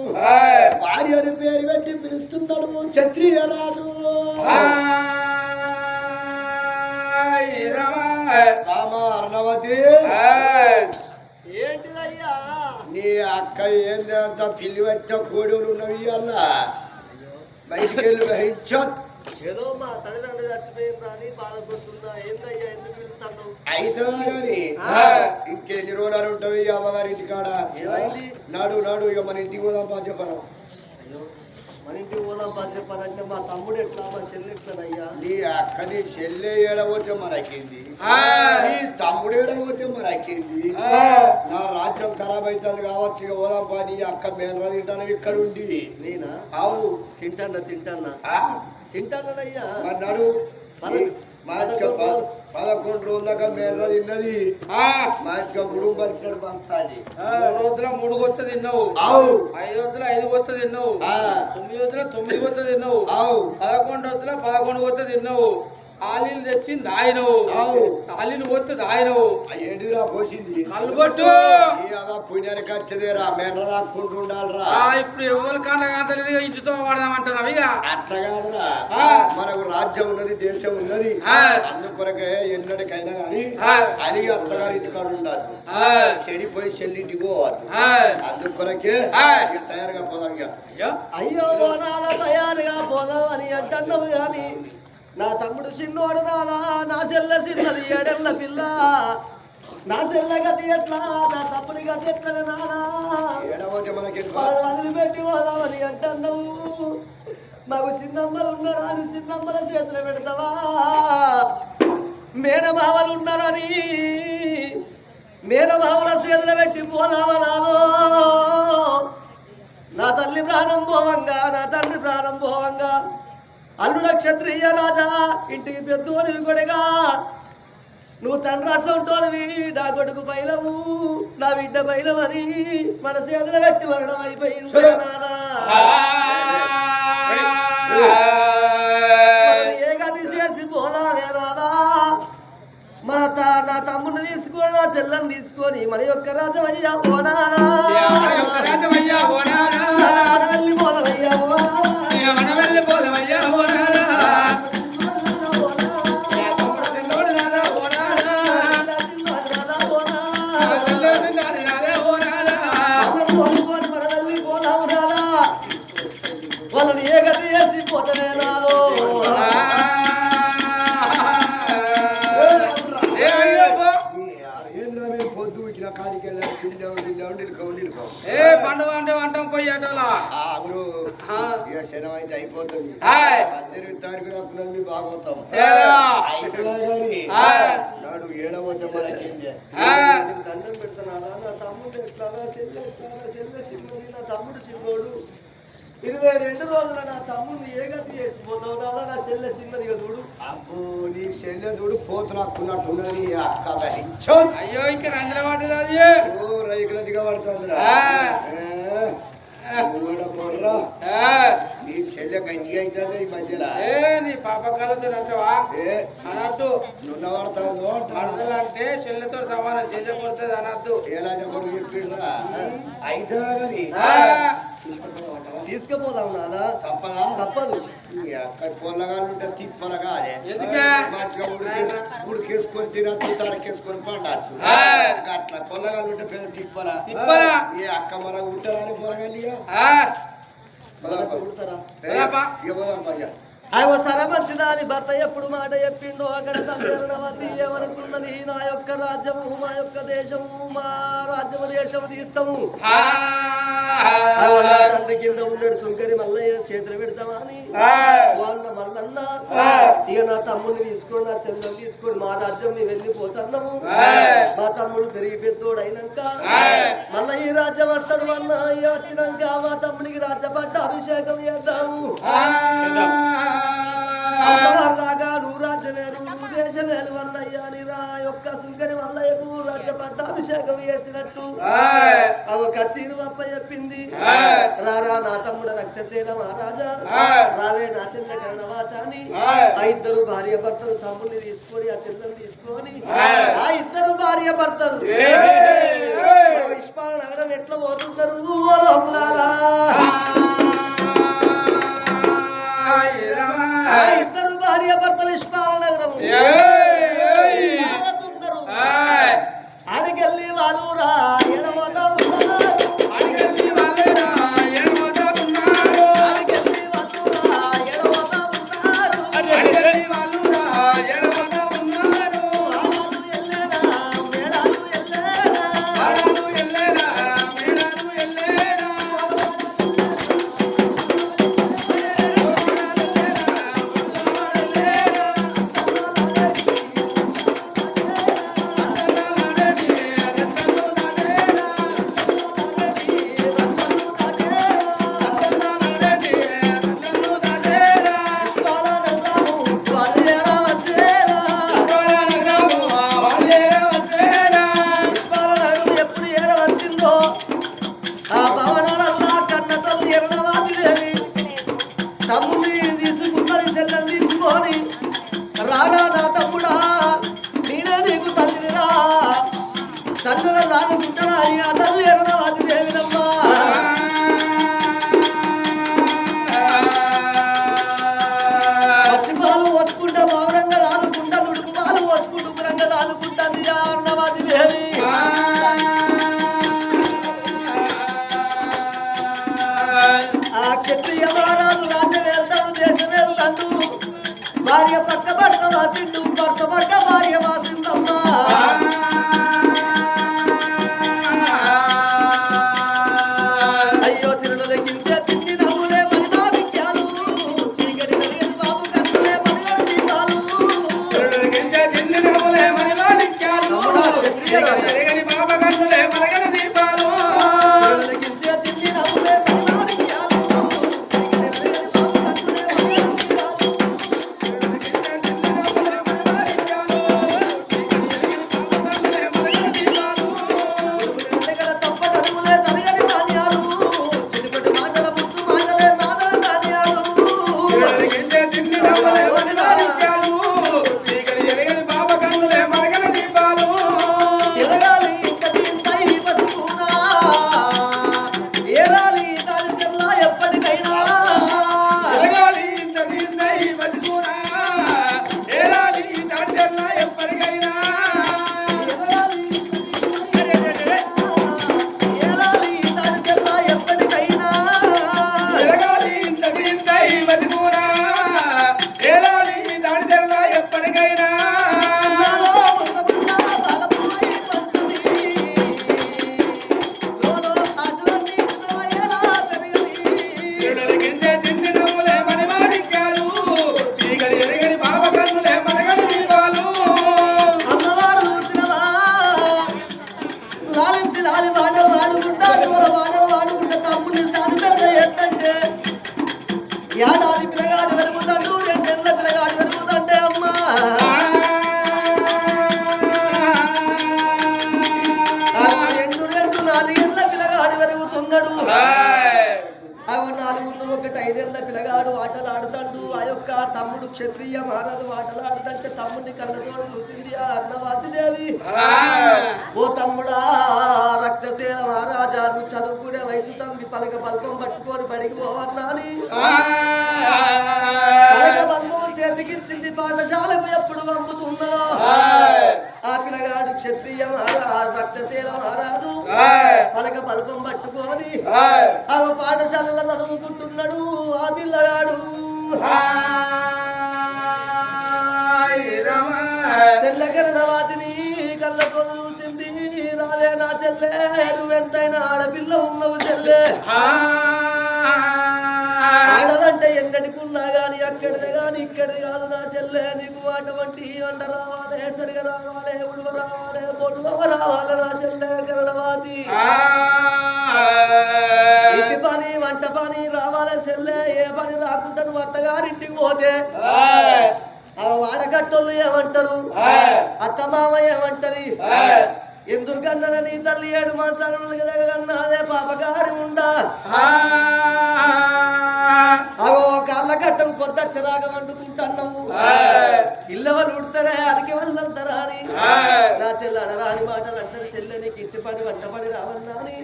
భార్యను పేరు పెట్టి పిలుస్తున్నాడు క్షత్రియ రాజు రామ అర్ణవతి ఏంటిదయ్యా నీ అక్క ఏందంత పిల్లి పెట్ట కోడలు ఉన్నవి అన్న బయటికి వెళ్ళి గ్రహించొద్దు ఏదో మా తల్లిదండ్రులు చచ్చిపోయిందా అని బాధపడుతుందా ఏందయ్యా ఎందుకు పిలుస్తున్నావు అయితే కానీ ఇంకెన్ని రోజులు ఉంటావు అమ్మగారి ఇంటి కాడ ఏమైంది నాడు నాడు ఇక మన ఇంటికి పోదాం పా చెప్పను అయ్యో మన ఇంటికి పోదాం పని చెప్పాలంటే మా తమ్ముడు ఎట్లా మా చెల్లి ఎట్లానయ్యా నీ అక్కని చెల్లె ఏడబోతే మనకింది నీ తమ్ముడు ఏడబోతే మనకింది నా రాజ్యం ఖరాబ్ అవుతుంది కావచ్చు ఇక పోదాం పా నీ అక్క మేనరా తింటాను ఇక్కడ ఉండి నేనా అవు తింటానయ్యా మరి నాడు మార్చిగా 11 రోజుల దాకా మేనరా తిన్నది మార్చిగా గుడుగు పరిచినట్టు పంచాలి 3 రోజుల 3 కొత్త తిన్నావు అవు 5 రోజుల 5 కొత్త తిన్నావు 9 రోజుల 9 కొత్త తిన్నావు అవు 11 రోజుల 11 కొత్త తిన్నావు ఆలీలు తెచ్చి దాయినవు ఆలీలు కొత్త దాయినవు ఏంటిదిరా పోసింది కల్బొట్టు పుణ్యానికి వచ్చేదేరా మేనరా దాక్కుంటూ ఉండాలిరా ఇప్పుడు ఎవరు కాండగా ఇంటితో వాడదామంటున్నావు ఇక అట్లా కాదురా మనకు రాజ్యం ఉన్నది దేశం ఉన్నది అందుకొరకే ఎన్నటికైనా కానీ అని అత్తగారి ఇంటికాడు ఉండాలి చెడిపోయి చెల్లింటికి పోవాలి అందుకొరకే తయారుగా పోదాం ఇక అయ్యో నాన్న తయారుగా పోదాం అని అంటున్నావు కానీ నా తమ్ముడు చిన్నోడు రాదా నా చెల్ల చిన్నది 7 ఏళ్ల పిల్ల నా చెల్ల గతి ఎట్లా నా తమ్ముడి గతి ఎట్లా నానా ఏడవతే మనకి వదిలిపెట్టి పోదామని అంటున్నావు మాకు చిన్నమ్మలు ఉన్నారా అని చిన్నమ్మల చేతులు పెడతావా మేనమావలు ఉన్నారని మేనమావల చేతులు పెట్టి పోదామా నాదో నా తల్లి ప్రాణం పోవంగా నా తండ్రి ప్రాణం పోవంగా అల్లుడ క్షత్రియ రాజా ఇంటికి పెద్దోనివి కొడగా నువ్వు తండ్రి అసంటోనివి నా కొడుకు బయలవు నా బిడ్డ బయలవని మన చేతులు పెట్టి మరణం అయిపోయింది నాదా ఏ గది చేసి పోనాలే నాదా నా తమ్ముడిని తీసుకొని తీసుకొని నా చెల్లని తీసుకొని మన యొక్క రాజమయ్యా పోనారా ఆడవల్లి పోలవయ్యా వాళ్ళని ఏ గతి చేసి పోతనే నాలో పొద్దు ఇచ్చిన కాడికి పండుగ అంటే అంటాం పోయి అటలా ఇక శనం అయితే అయిపోతుంది 18 తారీఖు తప్పున మీ బాగోతాం నాడు ఏడవచ్చ మనకేంది దండం పెడుతున్నారా నా తమ్ముడు ఎట్లాగా చెల్లె చిన్నది నా తమ్ముడు చిన్నోడు 22 రోజుల నా తమ్ముడిని ఏ గతి చేసిపోతావు రాదా నా చెల్లె చిన్నది చూడు అబ్బో నీ చెల్లె చూడు పోతున్నట్టున్నది అక్క అయ్యో ఇంకా రంజన పడ్డది ఓ రైకుల దిగబడుతుందిరా బొర్రా నీ చెల్లె గంజి అవుతుంది ఈ మధ్యలో నీ పాప కలతో అంటవా అనద్దు నున్నవాడతావు అంటే చెల్లెతో సమానం చేయకపోతుంది అనద్దు ఎలా చెప్పడు చెప్పిండ్రా అయితే కానీ తీసుకుపోదాం నాదా తప్పదా తప్పదు ఈ అక్క పొల్లగాలు ఉంటే తిప్పలగా అదే ఎందుకే మంచిగా ఉడికేసుకొని తినచ్చు తడకేసుకొని పండచ్చు అట్లా పొల్లగాలు ఉంటే పెద్ద తిప్పలా ఈ అక్క మన ఉంటారని పొలగలిగా అయ్యో సరమచ్చిదాని భర్త ఎప్పుడు మాట చెప్పిండో అక్కడ సంపేరణవతి ఏమనుకున్నది నా యొక్క రాజ్యము మా యొక్క దేశము మా రాజ్యము దేశము తీస్తాము తండ్రి కింద ఉన్నాడు సుంకరి మల్లయ్య చేతులు పెడతామని వాళ్ళ మల్లన్న ఇక నా తమ్ముడిని తీసుకొని నా చెల్లెని తీసుకొని మా రాజ్యం మేము వెళ్ళిపోతున్నాము మా తమ్ముడు పెరిగి పెద్దోడు అయినాక మళ్ళీ ఈ రాజ్యం వస్తాడు అన్న వచ్చినాక మా తమ్ముడికి రాజ్యపట్ట అభిషేకం చేద్దాము అంతవరదాకా నువ్వు రాజ్యవేరు నువ్వు దేశవేలు అన్నయ్యా అని రా యొక్క సుంకరి మల్లయ్యకు రాజ్యపట్ట అభిషేకం చేసినట్టు అవ కచ్చీరు అప్ప చెప్పింది రారా నా తమ్ముడు రక్తశీల మహారాజా రావే నా చెల్లె కరణవాత అని ఆ ఇద్దరు భార్య భర్తలు తమ్ముడిని తీసుకొని ఆ చెల్లెని తీసుకొని ఆ ఇద్దరు భార్య భర్తలు ఇష్పాల నగరం ఎట్లా పోతుంటారు ఇద్దరు భార్య భర్తలు ఇష్పాల నగరం ఆడికెళ్ళి వాళ్ళు రా ఎడమోతా ఉన్నారు తమ్ముడిని తీసుకున్నది చెల్లెని తీసుకొని రారా నా తమ్ముడా నేనే నీకు తల్లినిరా తల్లుల రానుకుంటారా ఆ తల్లి ఎరణవాది దేవినమ్మా పచ్చి పాలు పోసుకుంటా మౌనంగా రానుకుంటా దుడుకు పాలు పోసుకుంటూ ఉగ్రంగా రానుకుంటుంది ఆ అన్నవాది దేవి ఆ క్షత్రియ మహారాజు రాజ్యం వెళ్తాడు దేశం వెళ్తాడు భార్య పక్క భర్త వాసిండు భర్త పక్క భార్య వాసిందమ్మా అయ్యో సిరులు లెక్కించే చిన్ని నవ్వులే మరి మాణిక్యాలు చీకటి వెలిగిన బాబు కట్టులే మరిగడ దీపాలు క్షత్రియ బాబా కన్నులే మరగడ దీపాలు లెక్కించే చిన్ని నవ్వులే మరి మాణిక్యాలు తప్పటములే తరగని ధాన్యాలు చిరుపటి మాటల ముద్దు మాటలే మాటల ధాన్యాలు క్షత్రియ మహారాజు మాటలాడుతుంటే తమ్ముడిని కళ్ళతో చూసింది ఆ అన్నవాది దేవి. ఓ తమ్ముడా రక్తసేన మహారాజా నువ్వు చదువుకునే వయసు తమ్మి పలక బల్పం పట్టుకొని బడికి పోవన్నాని పలక బల్పం చేతికిచ్చింది పాఠశాలకు ఎప్పుడు పంపుతున్నదో ఆ పిల్లగాడు క్షత్రియ మహారాజు రక్తసేన మహారాజు పలక బల్పం పట్టుకొని ఆ పాఠశాలలో చదువుకుంటున్నాడు ఆ పిల్లగాడు. చెల్లెకరణవాతిని కళ్ళతో చూసింది రావే నా చెల్లె నువ్వెంతైనా ఆడపిల్ల ఉన్నవు చెల్లె ఆడదంటే ఎన్నటికున్నా గాని అక్కడిది గాని ఇక్కడిది కాదు నా చెల్లె నీకు అటువంటి వంట రావాలి సరిగా రావాలి ఉడవ రావాలి బొల్లవ రావాలి నా చెల్లె కరణవాతి ఇంటి పని వంట పని రావాలి చెల్లె ఏ పని రాకుండా నువ్వు అత్తగారింటికి పోతే ఆ వాడకట్టోళ్ళు ఏమంటారు అత్తమామ ఏమంటది ఎందుకన్నదని తల్లి 7 మాసాలు కన్నదే పాపగారి ఉండా అగో కాళ్ళ కట్టం కొత్త చిరాగ వండుకుంటున్నావు ఇళ్ళవలు ఉడతారా అలికి వెళ్ళతారా అని నా చెల్లె అనరాని మాటలు అంటారు చెల్లె నీకు ఇంటి పని వంట పని రావన్నా అని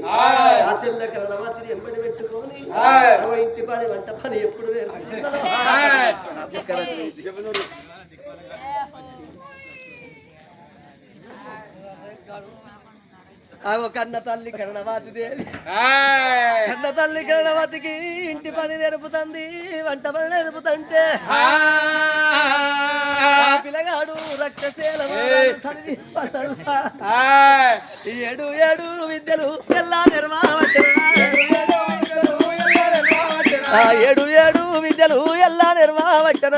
ఆ చెల్లె కరణవతిని ఎంబడి పెట్టుకొని ఇంటి పని వంట పని ఎప్పుడు నేర్చుకుంటున్నావు కన్న తల్లి కరణవాతి దేవి కన్న తల్లి కరణవతికి ఇంటి పని నేర్పుతుంది వంట పని నేర్పుతుంటే పిల్లగాడు రక్తశీల 7 విద్యలు ఎలా నిర్వాహన 7 విద్యలు ఎలా నిర్వాహన